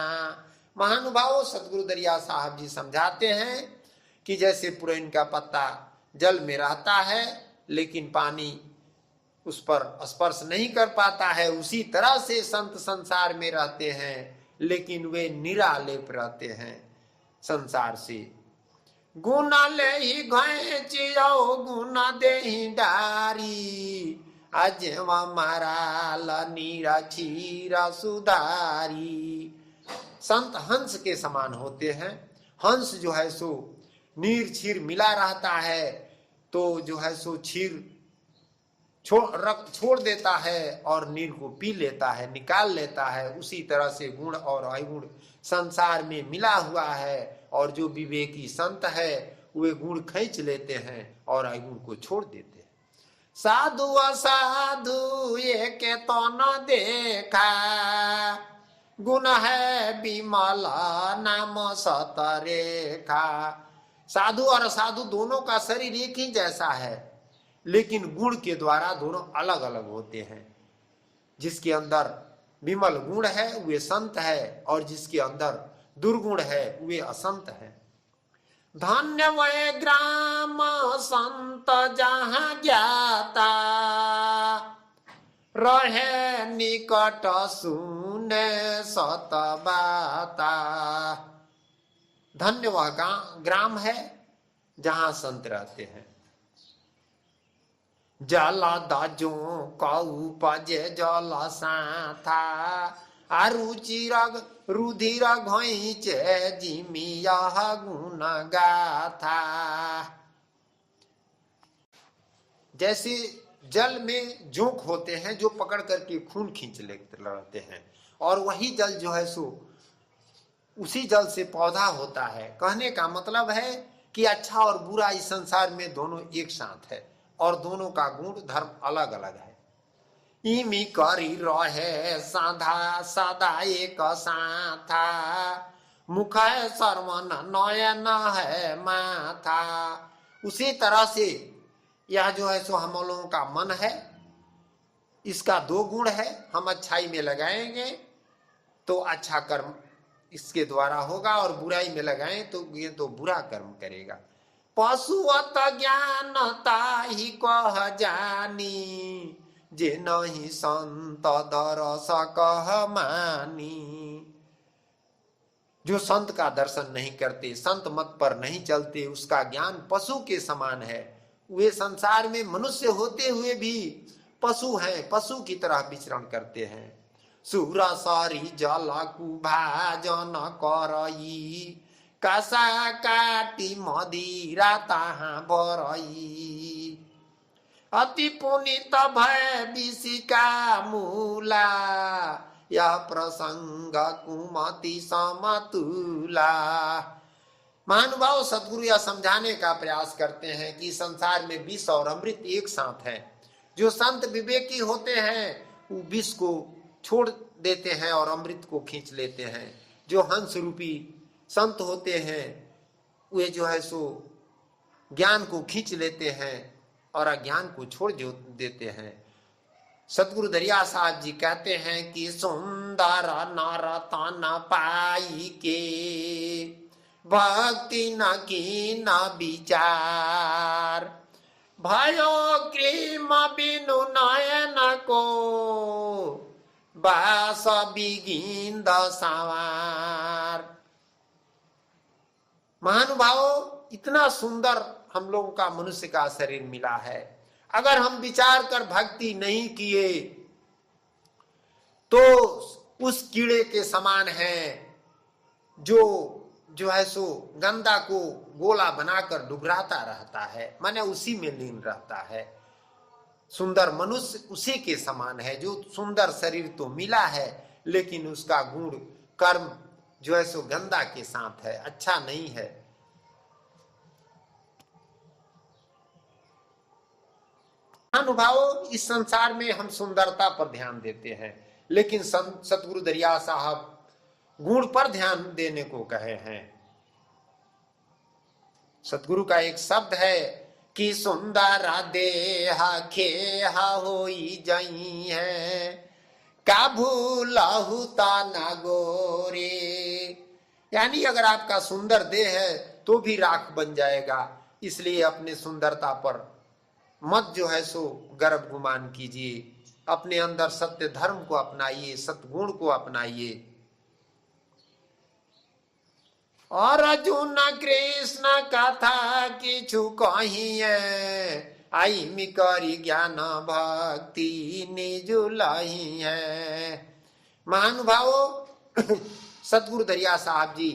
महानुभावों, सतगुरु दरिया साहब जी समझाते हैं कि जैसे पुरैन का पत्ता जल में रहता है लेकिन पानी उस पर स्पर्श नहीं कर पाता है, उसी तरह से संत संसार में रहते हैं लेकिन वे निरालेप रहते हैं संसार से। गुण ले ही घैचियो गुण दे ही डारी अजवा माराल नीरा छीरा सुधारी। संत हंस के समान होते हैं। हंस जो है सो नीर छीर मिला रहता है तो जो है सो छीर छोड़ देता है और नीर को पी लेता है, निकाल लेता है। उसी तरह से गुण और अवगुण संसार में मिला हुआ है और जो विवेकी संत है वे गुण खींच लेते हैं और अवगुण को छोड़ देते हैं। साधु असाधु एक तो न देखा गुण है विमल नाम सतरेखा। साधु और असाधु दोनों का शरीर एक ही जैसा है लेकिन गुण के द्वारा दोनों अलग अलग होते हैं। जिसके अंदर विमल गुण है वे संत है और जिसके अंदर दुर्गुण है वे असंत है। धन्य वै ग्राम संत जहाँ ज्ञाता रहे निकट सुने सत बाता। धन्य वह ग्राम है जहाँ संत रहते हैं। जल दाजो कऊ पजे जल साथा रुचिर रुधिर घैचे जिमिया गुण गाथा। जैसे जल में जोंक होते हैं जो पकड़ करके खून खींच लेते हैं, और वही जल जो है सो उसी जल से पौधा होता है। कहने का मतलब है कि अच्छा और बुरा इस संसार में दोनों एक साथ है, और दोनों का गुण धर्म अलग अलग है। इमी करी रहे साधा सदा एक साथा, मुख है सर्वन नयन है माथा। उसी तरह से यह जो है सो हम लोगों का मन है, इसका दो गुण है। हम अच्छाई में लगाएंगे तो अच्छा कर्म इसके द्वारा होगा, और बुराई में लगाएं तो ये तो बुरा कर्म करेगा। पशुअत ज्ञान ताहि कह जानी, जे नहीं संत दरस कह मानी। जो संत का दर्शन नहीं करते, संत मत पर नहीं चलते, उसका ज्ञान पशु के समान है। वे संसार में मनुष्य होते हुए भी पशु हैं, पशु की तरह विचरण करते हैं। सुरा सारी जला कुभाजन करई, कासा काटी मदिरा ताहा बरई। अति पुनित भय विषिका मूला, यह प्रसंग कुमति समतुला। महानुभाव सदगुरु यह समझाने का प्रयास करते हैं कि संसार में विष और अमृत एक साथ है। जो संत विवेकी होते हैं वो विष को छोड़ देते हैं और अमृत को खींच लेते हैं। जो हंस रूपी संत होते हैं वे जो है सो ज्ञान को खींच लेते हैं और अज्ञान को छोड़ देते हैं। सतगुरु दरिया साहब जी कहते हैं कि सुंदर नर तन पाई के, भक्ति न की न विचार। भयो क्रीम बिनु नयन को, बास बिगिंद सवार। महानुभाव इतना सुंदर हम लोगों का मनुष्य का शरीर मिला है, अगर हम विचार कर भक्ति नहीं किए तो उस कीड़े के समान है जो है सो गंदा को गोला बनाकर डुबराता रहता है, माने उसी में लीन रहता है। सुंदर मनुष्य उसी के समान है जो सुंदर शरीर तो मिला है लेकिन उसका गुण कर्म जो है सो गंदा के साथ है, अच्छा नहीं है। अनुभव इस संसार में हम सुंदरता पर ध्यान देते हैं, लेकिन सतगुरु दरिया साहब गुण पर ध्यान देने को कहे हैं। सतगुरु का एक शब्द है कि सुंदर देह खेह होई जई है, का भूलहु तना गोरे। यानी अगर आपका सुंदर देह है तो भी राख बन जाएगा, इसलिए अपने सुंदरता पर मत जो है सो गर्व गुमान कीजिए। अपने अंदर सत्य धर्म को अपनाइए, सत्गुण को अपनाइए। और अर्जुन कृष्ण कथा किछु कहिए, आई मिकरी ज्ञान भक्ति निजुलही है। महानुभावों, सतगुरु दरिया साहब जी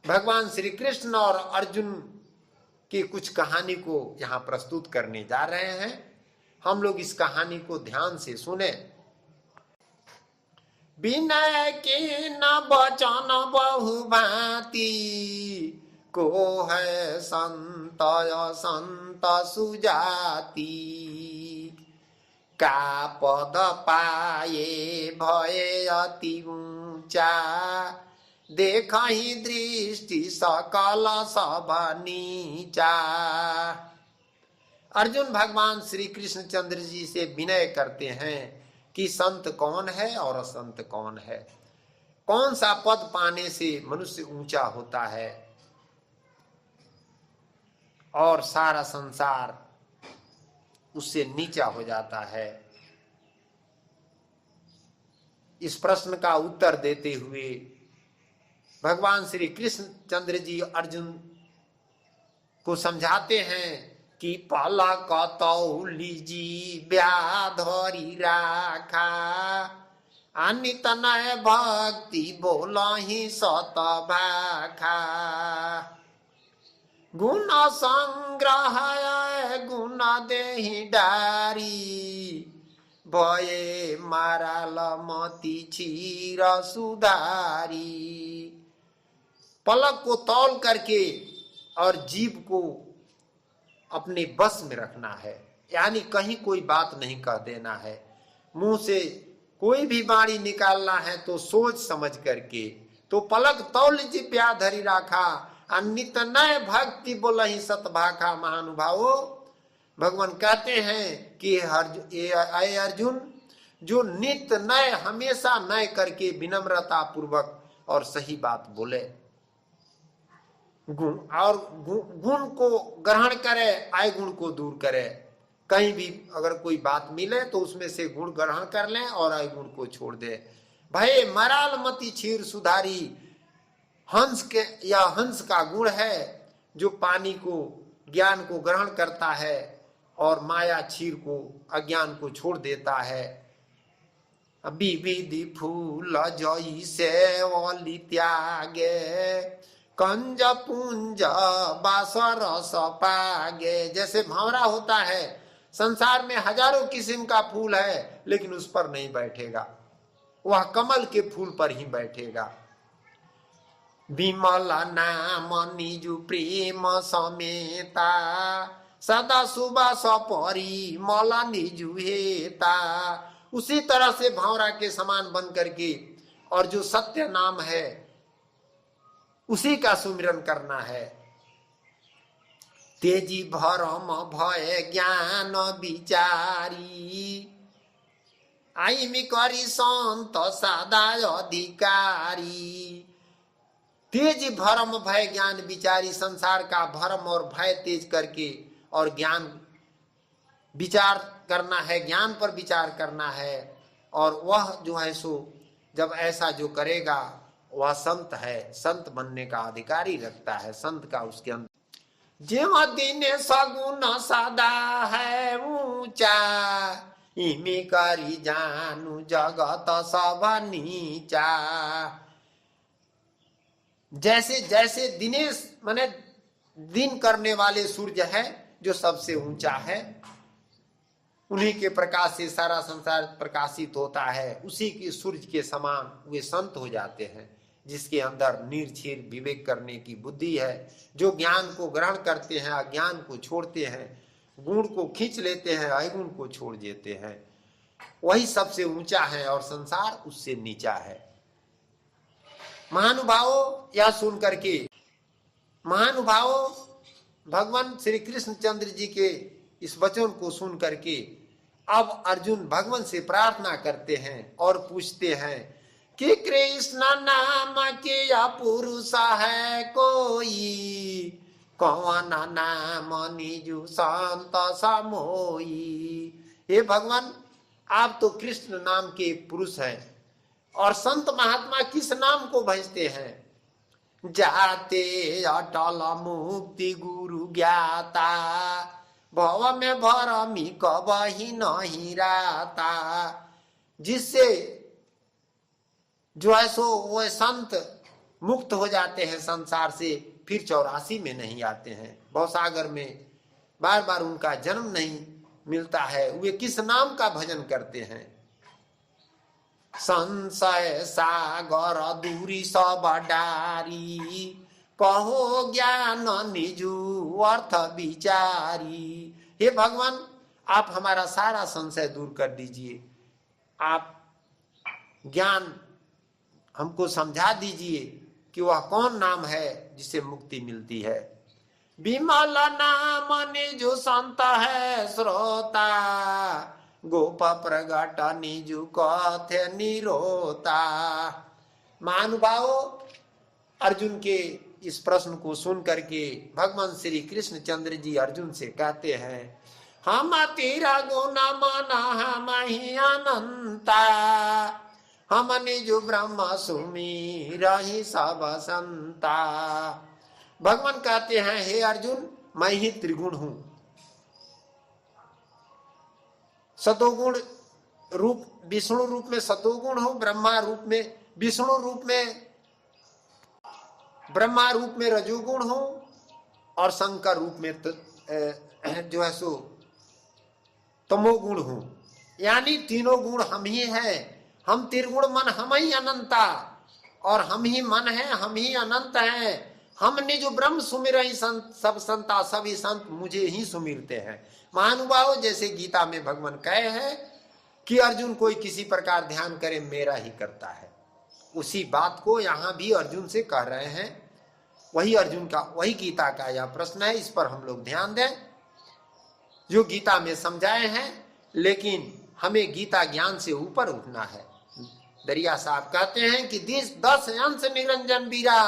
भगवान श्री कृष्ण और अर्जुन की कुछ कहानी को यहाँ प्रस्तुत करने जा रहे हैं। हम लोग इस कहानी को ध्यान से सुने। विनय की न बचन बहु भांति, को है संत संत सुजाति। का पद पाए भय अति ऊंचा, देखहि दृष्टि सकल सब नीचा। अर्जुन भगवान श्री कृष्ण चंद्र जी से विनय करते हैं कि संत कौन है और असंत कौन है, कौन सा पद पाने से मनुष्य ऊंचा होता है और सारा संसार उससे नीचा हो जाता है। इस प्रश्न का उत्तर देते हुए भगवान श्री कृष्ण चंद्र जी अर्जुन को समझाते हैं कि पला कतौ लीजी व्याधरी राखा, अनित नय भक्ति बोलहि सत भाखा, गुण संग्रह गुण देहि डारी, भये माराल मति क्षीर सुधारी। पलक को तौल करके और जीभ को अपने बस में रखना है, यानी कहीं कोई बात नहीं कह देना है। मुंह से कोई भी वाणी निकालना है तो सोच समझ करके। तो पलक तौल जिभ्या धरि राखा, अनित नय भक्ति बोलहि सत भाखा। महानुभावो, भगवान कहते हैं कि अर्जुन, जो नित्य नय हमेशा नय करके विनम्रता पूर्वक और सही बात बोले, गुण को ग्रहण करे, अवगुण को दूर करे। कहीं भी अगर कोई बात मिले तो उसमें से गुण ग्रहण कर लें और अवगुण को छोड़ दे। भय मराल मति क्षीर सुधारी, हंस के या हंस का गुण है जो पानी को ज्ञान को ग्रहण करता है और माया क्षीर को अज्ञान को छोड़ देता है। विविधि फूल जई सेवली त्यागे, कंज पुंज बासर सपागे। जैसे भंवरा होता है, संसार में हजारों किस्म का फूल है लेकिन उस पर नहीं बैठेगा, वह कमल के फूल पर ही बैठेगा। विमल नाम निजु प्रेम समेता, सदा सुबह सपरी मला निजु हेता। उसी तरह से भंवरा के समान बन करके और जो सत्य नाम है उसी का सुमिरन करना है। तेजी भरम भय ज्ञान विचारी, आईमी करी संत सदा अधिकारी। तेज भरम भय ज्ञान विचारी, संसार का भरम और भय तेज करके और ज्ञान विचार करना है, ज्ञान पर विचार करना है। और वह जो है सो जब ऐसा जो करेगा वह संत है, संत बनने का अधिकारी रखता है, संत का उसके अंदर। जेव दिन सगुन सदा है ऊंचा, इमे करी जानू जगत सब नीचा। जैसे जैसे दिनेश माने दिन करने वाले सूर्य है जो सबसे ऊंचा है, उन्हीं के प्रकाश से सारा संसार प्रकाशित होता है, उसी की सूर्य के समान वे संत हो जाते हैं जिसके अंदर निर्छीर विवेक करने की बुद्धि है, जो ज्ञान को ग्रहण करते हैं, अज्ञान को छोड़ते हैं, गुण को खींच लेते हैं, अवगुण को छोड़ देते हैं। वही सबसे ऊंचा है और संसार उससे नीचा है। महानुभावों, यह सुन करके महानुभावों, भगवान श्री कृष्णचंद्र जी के इस वचन को सुन करके अब अर्जुन भगवान से प्रार्थना करते हैं और पूछते हैं कि कृष्ण नाम के पुरुष है कोई, कौन नाम निजु संत समोई। हे भगवान, आप तो कृष्ण नाम के पुरुष हैं और संत महात्मा किस नाम को भजते हैं? जाते अटल मुक्ति गुरु ज्ञाता, भव में भरमी कबहि नहीं राता। जिससे जो है सो वो संत मुक्त हो जाते हैं संसार से, फिर 84 में नहीं आते हैं, भवसागर में बार बार उनका जन्म नहीं मिलता है। वे किस नाम का भजन करते हैं? संशय सागर दूरी सब डारी, कहो ज्ञान निजु अर्थ विचारी। हे भगवान, आप हमारा सारा संशय दूर कर दीजिए, आप ज्ञान हमको समझा दीजिए कि वह कौन नाम है जिसे मुक्ति मिलती है। विमल नाम निजु संत है श्रोता, गोप प्रगट निजु कथे निरोता। महानुभावों, अर्जुन के इस प्रश्न को सुन करके भगवान श्री कृष्णचंद्र जी अर्जुन से कहते हैं, हम तेरा गुण मना हम ही अनंता, हम निजु ब्रह्म सुमिरहि सब संता। भगवान कहते हैं, हे अर्जुन, मैं ही त्रिगुण हूं, सतोगुण रूप, विष्णु रूप में सतोगुण हो, ब्रह्मा रूप में, विष्णु रूप में, ब्रह्मा रूप में रजोगुण हो, और शंकर रूप में जो है सो तमोगुण हो। यानी तीनों गुण हम ही हैं। हम त्रिगुण मन, हम ही अनंता, और हम ही मन है, हम ही अनंत हैं। हमने जो ब्रह्म सुमिर ही संत, सब संता सभी संत मुझे ही सुमिरते हैं। महानुभाव, जैसे गीता में भगवान कहे हैं कि अर्जुन कोई किसी प्रकार ध्यान करे मेरा ही करता है, उसी बात को यहां भी अर्जुन से कह रहे हैं। वही अर्जुन का, वही गीता का यह प्रश्न है। इस पर हम लोग ध्यान दें जो गीता में समझाए हैं, लेकिन हमें गीता ज्ञान से ऊपर उठना है। दरिया साहब कहते हैं कि 10 अंश निरंजन बीरा,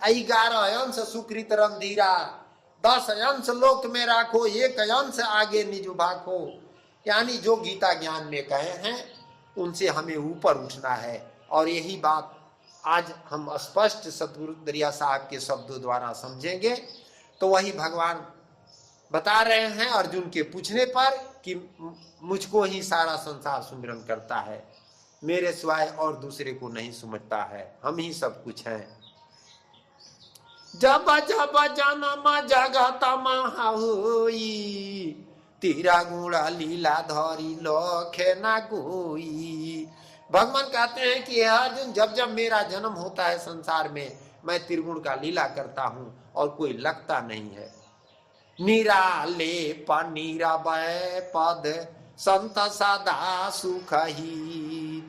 11 अंश सुकृत रंधीरा, 10 अंश लोक में राखो, 1 अंश आगे निज भाखो। यानी जो गीता ज्ञान में कहे हैं उनसे हमें ऊपर उठना है। और यही बात आज हम स्पष्ट सतगुरु दरिया साहब के शब्दों द्वारा समझेंगे। तो वही भगवान बता रहे हैं अर्जुन के पूछने पर कि मुझको ही सारा संसार सुमिरन करता है, मेरे सिवाय और दूसरे को नहीं समझता है, हम ही सब कुछ हैं। जब जब जन्म जगत होई, तेरा गुणा लीला धरी लखे ना कोई। भगवान कहते हैं कि अर्जुन, जब जब मेरा जन्म होता है संसार में, मैं त्रिगुण का लीला करता हूं और कोई लगता नहीं है। निराले पनीरा भय पद संत सदा सुख ही,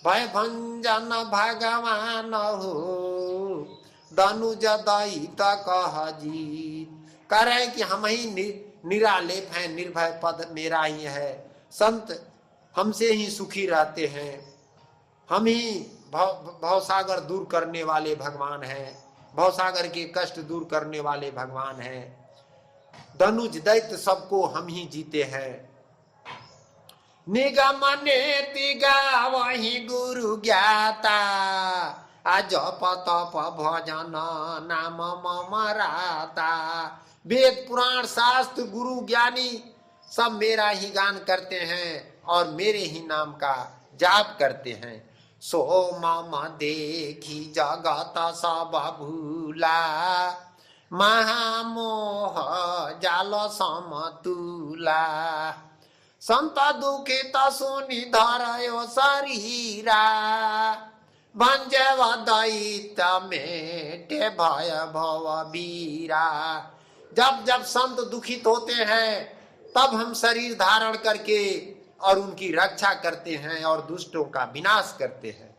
भय भंजन भगवान हो दनुज दैत कह जीत। कह रहे हैं कि हम ही निरालेप हैं, निर्भय पद मेरा ही है, संत हमसे ही सुखी रहते हैं, हम ही भवसागर दूर करने वाले भगवान हैं, भवसागर के कष्ट दूर करने वाले भगवान हैं, धनुज दैत्य सबको हम ही जीते हैं। निगम नेतिगा वही गुरु ज्ञाता, आज तप भजन नाम मम राता। वेद पुराण शास्त्र गुरु ज्ञानी सब मेरा ही गान करते हैं और मेरे ही नाम का जाप करते हैं। सो मम देखी जगत सब भूला, महामोह जाल समतुला। संत दुखित सुनि धरयो शरीरा, भंजव दैत मेटे भय भव बीरा। जब जब संत दुखित होते हैं तब हम शरीर धारण करके और उनकी रक्षा करते हैं और दुष्टों का विनाश करते हैं।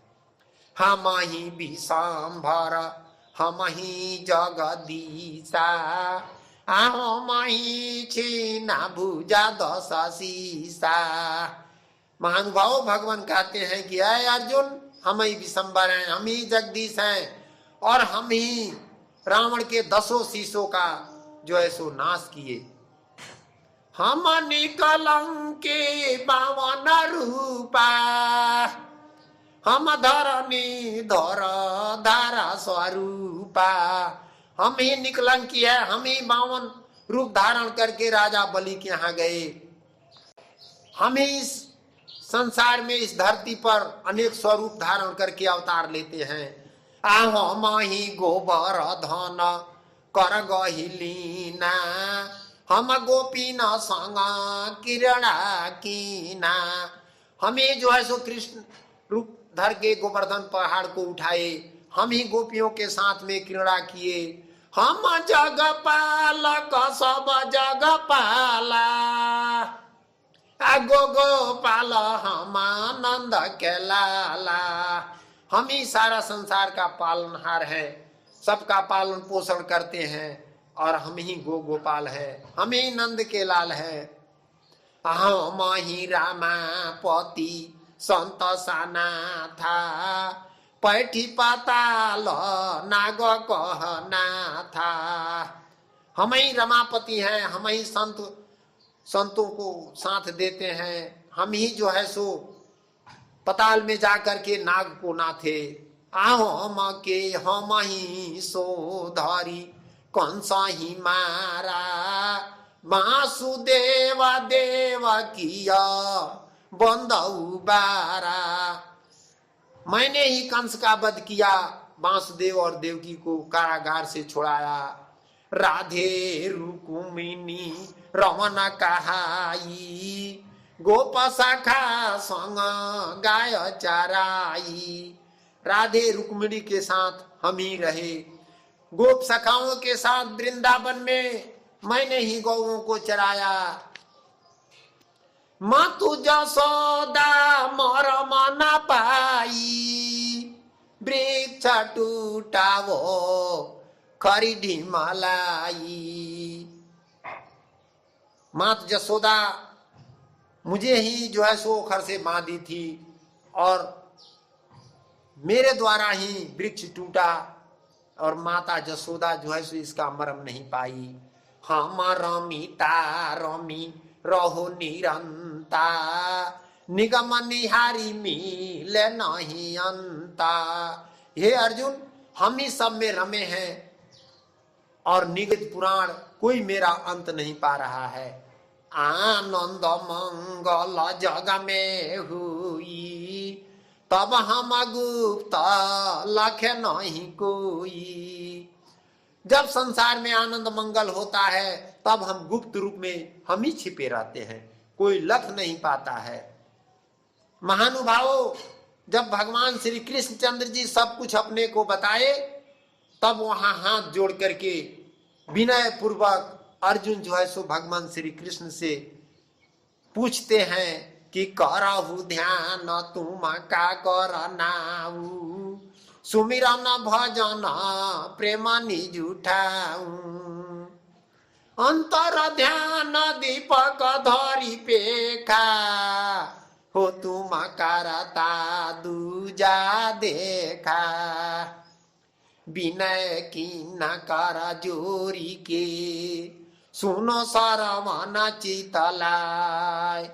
हम ही विषंभर हम ही जगदीशा, हम ही छीना भुजा दस शीशा। महानुभाव भगवान कहते हैं कि अय अर्जुन, हम ही विशंबर हैं, हम ही जगदीश हैं और हम ही रावण के 10 शीशों का जो है सो नाश किए। हम निकलंके पावन रूपा, हम धरनी धर धारा स्वरूपा। हम ही निकलंकी है, हम ही 52 रूप धारण करके राजा बलि के यहाँ गए। हम ही इस संसार में, इस धरती पर अनेक स्वरूप धारण करके अवतार लेते हैं। आहो माही गोबर धन कर गहिलीना, हम गोपी न संग किरणा कीना। हमें जो है सो कृष्ण रूप धर के गोवर्धन पहाड़ को उठाए, हम ही गोपियों के साथ में क्रीड़ा किए। हम जग पालक सब जग पाला, गो गोपाल हम आनंद के लाला। हम ही सारा संसार का पालनहार है, सबका पालन पोषण करते हैं और हम ही गोपाल है, हम ही नंद के लाल है। हम ही रामापति संत साना था, पैठी पाताल नाग कहना था। हम ही रमापति हैं, हम ही संतों को साथ देते हैं। हम ही जो है सो पताल में जाकर के नाग को नाथे। हम के हम ही सोधारी कंसा ही मारा, वासुदेव देव किया बंदऊ बारा। मैंने ही कंस का वध किया, वासुदेव और देवकी को कारागार से छुड़ाया। राधे रुक्मिणी रमन कहाई, गोप सखा संग गाय चराई। राधे रुक्मिणी के साथ हम ही रहे, गोप सखाओं के साथ वृंदावन में मैंने ही गौओं को चराया। मातु जसोदा मरम न पाई, वृक्ष टूटावो खरी ढिमलाई। मात जसोदा मुझे ही जो है सो खर से बांधी थी और मेरे द्वारा ही वृक्ष टूटा, और माता जसोदा जो है सो इसका मरम नहीं पाई। हम रमिता रमी रहो निरंता, निगम निहारी मिले नहीं अंता। हे अर्जुन, हम ही सब में रमे हैं और निगत पुराण कोई मेरा अंत नहीं पा रहा है। आनंद मंगल जग में हुई, तब हम गुप्त लखे नहीं कोई। जब संसार में आनंद मंगल होता है तब हम गुप्त रूप में हम ही छिपे रहते हैं, कोई लख नहीं पाता है। महानुभावों, जब भगवान श्री कृष्ण चंद्र जी सब कुछ अपने को बताए, तब वहां हाथ जोड़ करके विनय पूर्वक अर्जुन जो है सो भगवान श्री कृष्ण से पूछते हैं कि करहु ध्यान तुम का करनाऊ, सुमिरन भजन प्रेम निजुठाऊ। अंतर ध्यान दीपक धरी पेखा, हो तुम करता दूजा देखा। विनय की न कर जोरी के, सुनो सरवन चितलाय।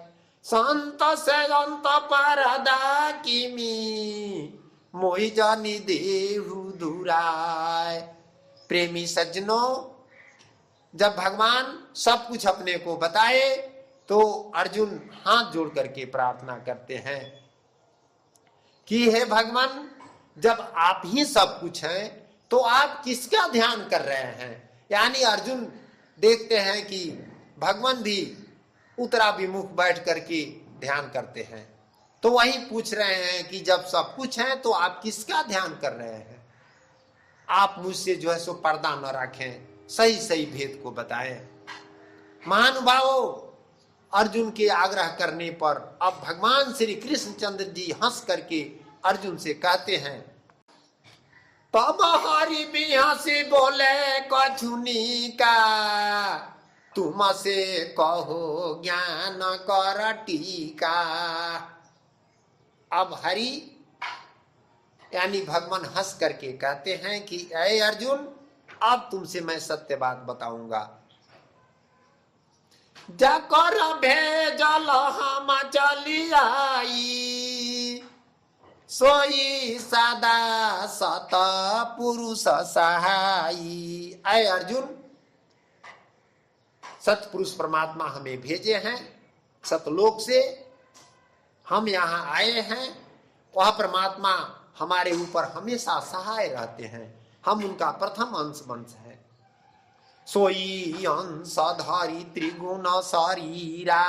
संत से अंत परदा किमी, मोहि जानी देहु दुराय। प्रेमी सज्जनों, जब भगवान सब कुछ अपने को बताए तो अर्जुन हाथ जोड़ करके प्रार्थना करते हैं कि हे भगवान, जब आप ही सब कुछ हैं तो आप किसका ध्यान कर रहे हैं। यानी अर्जुन देखते हैं कि भगवान भी उत्तराभिमुख बैठ करके ध्यान करते हैं, तो वही पूछ रहे हैं कि जब सब कुछ है तो आप किसका ध्यान कर रहे हैं। आप मुझसे जो है सो पर्दा न रखें, सही सही भेद को बताएं। महानुभावों, अर्जुन के आग्रह करने पर अब भगवान श्री कृष्ण चंद्र जी हंस करके अर्जुन से कहते हैं, तब हरि बिहसी बोले कछुनी का, तुम से कहो ज्ञान कर टीका। अब हरि यानी भगवान हंस करके कहते हैं कि ऐ अर्जुन, अब तुमसे मैं सत्य बात बताऊंगा। जाकर भेजल हम चली आई, सोई सदा सत पुरुष सहाई। ऐ अर्जुन, सतपुरुष परमात्मा हमें भेजे हैं सतलोक से, हम यहाँ आए हैं। वह परमात्मा हमारे ऊपर हमेशा सहाय रहते हैं, हम उनका प्रथम अंश वंश है। सोई अंशधारी त्रिगुण शरीरा,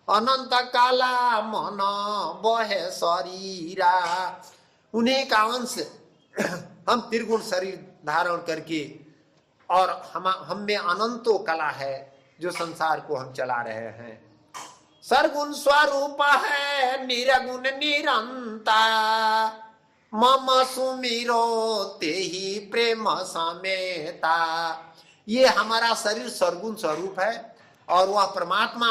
अनंत काला मन बहे शरीरा। उन्हीं का अंश हम त्रिगुण शरीर धारण करके, और हम में अनंतो कला है जो संसार को हम चला रहे हैं। सरगुण स्वरूप है निरगुण निरंता, मम सुमिरो तेहि प्रेम समेता। ये हमारा शरीर सरगुण स्वरूप है और वह परमात्मा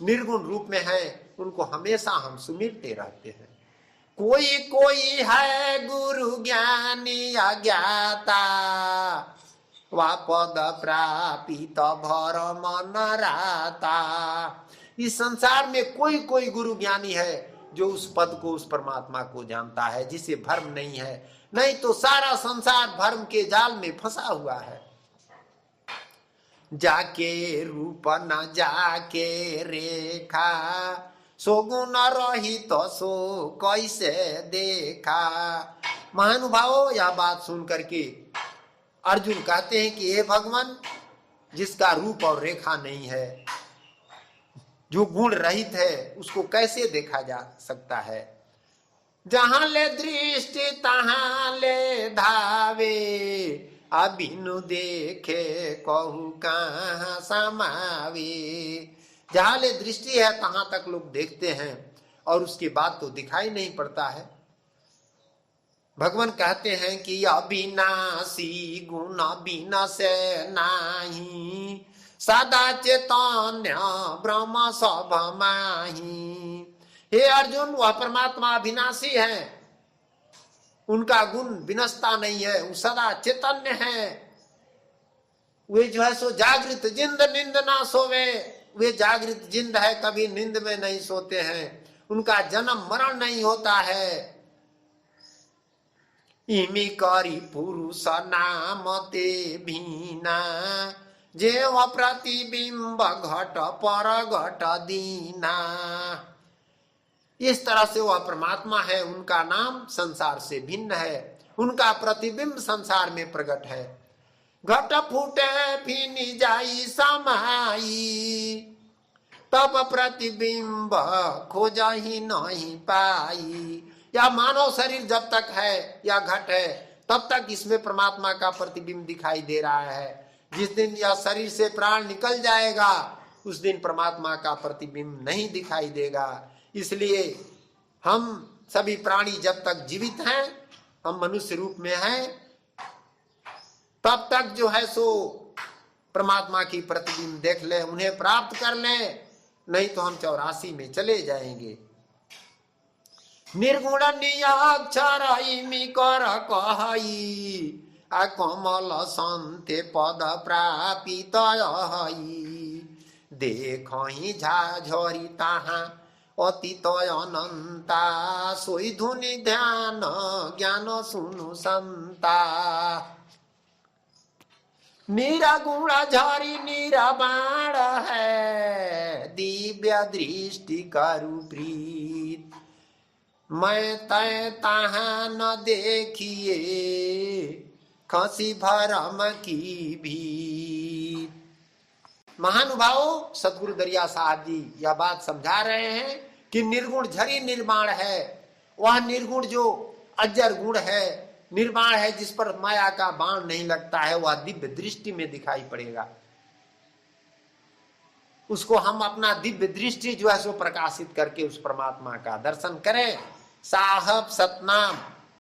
निर्गुण रूप में है, उनको हमेशा हम सुमिरते रहते हैं। कोई कोई है गुरु ज्ञानी अज्ञाता, वह पद प्रापित भर मन राता। इस संसार में कोई कोई गुरु ज्ञानी है जो उस पद को, उस परमात्मा को जानता है, जिसे भ्रम नहीं है। नहीं तो सारा संसार भ्रम के जाल में फंसा हुआ है। जाके रूप न जाके रेखा, सो गुण रहित तो सो कैसे देखा। महानुभावों, यह बात सुन करके अर्जुन कहते हैं कि हे भगवान, जिसका रूप और रेखा नहीं है, जो गुण रहित है, उसको कैसे देखा जा सकता है। जहां ले दृष्टि तहां ले धावे, अबिनु देखे कहू कहां समावे। जहां ले दृष्टि है तहां तक लोग देखते हैं और उसके बाद तो दिखाई नहीं पड़ता है। भगवान कहते हैं कि अविनाशी गुण बिना से नाही, सदा चैतन्य ब्रह्म सब माही। हे अर्जुन, वह परमात्मा अविनाशी है, उनका गुण विनष्टा नहीं है, वो सदा चैतन्य है। वे जो है सो जागृत जिंद निंद ना सोवे, वे जागृत जिंद है, कभी नींद में नहीं सोते हैं, उनका जन्म मरण नहीं होता है। इमी करी पुरुष नाम ते भीना, जेव प्रतिबिंब घट पर घट दीना। इस तरह से वह परमात्मा है, उनका नाम संसार से भिन्न है, उनका प्रतिबिंब संसार में प्रकट है। घट फूटे फिनी जाई समाई, तब प्रतिबिंब खोजा ही नहीं पाई। या मानव शरीर जब तक है या घट है, तब तक इसमें परमात्मा का प्रतिबिंब दिखाई दे रहा है। जिस दिन यह शरीर से प्राण निकल जाएगा, उस दिन परमात्मा का प्रतिबिंब नहीं दिखाई देगा। इसलिए हम सभी प्राणी जब तक जीवित हैं, हम मनुष्य रूप में हैं, तब तक जो है सो परमात्मा की प्रतिबिंब देख ले, उन्हें प्राप्त कर ले, नहीं तो हम 84 में चले जाएंगे। निर्गुण नियाक्षर इमी कर कहई, कमल संते पद प्रापित देखहि झाझरी ताहा अतीत अनंता, सोई धुनि ध्यान ज्ञान सुनु संता। नीरा गुण झरी नीरा बाण है, दिव्य दृष्टि करु प्रीत। मैं तय तहां न देखिए, खसी भरम की भी। महानुभावों, सदगुरु दरिया साहब जी यह बात समझा रहे हैं कि निर्गुण झरी निर्माण है, वह निर्गुण जो अजर गुण है, निर्माण है, जिस पर माया का बाण नहीं लगता है, वह दिव्य दृष्टि में दिखाई पड़ेगा। उसको हम अपना दिव्य दृष्टि जो है सो प्रकाशित करके उस परमात्मा का दर्शन करें। साहब सतनाम।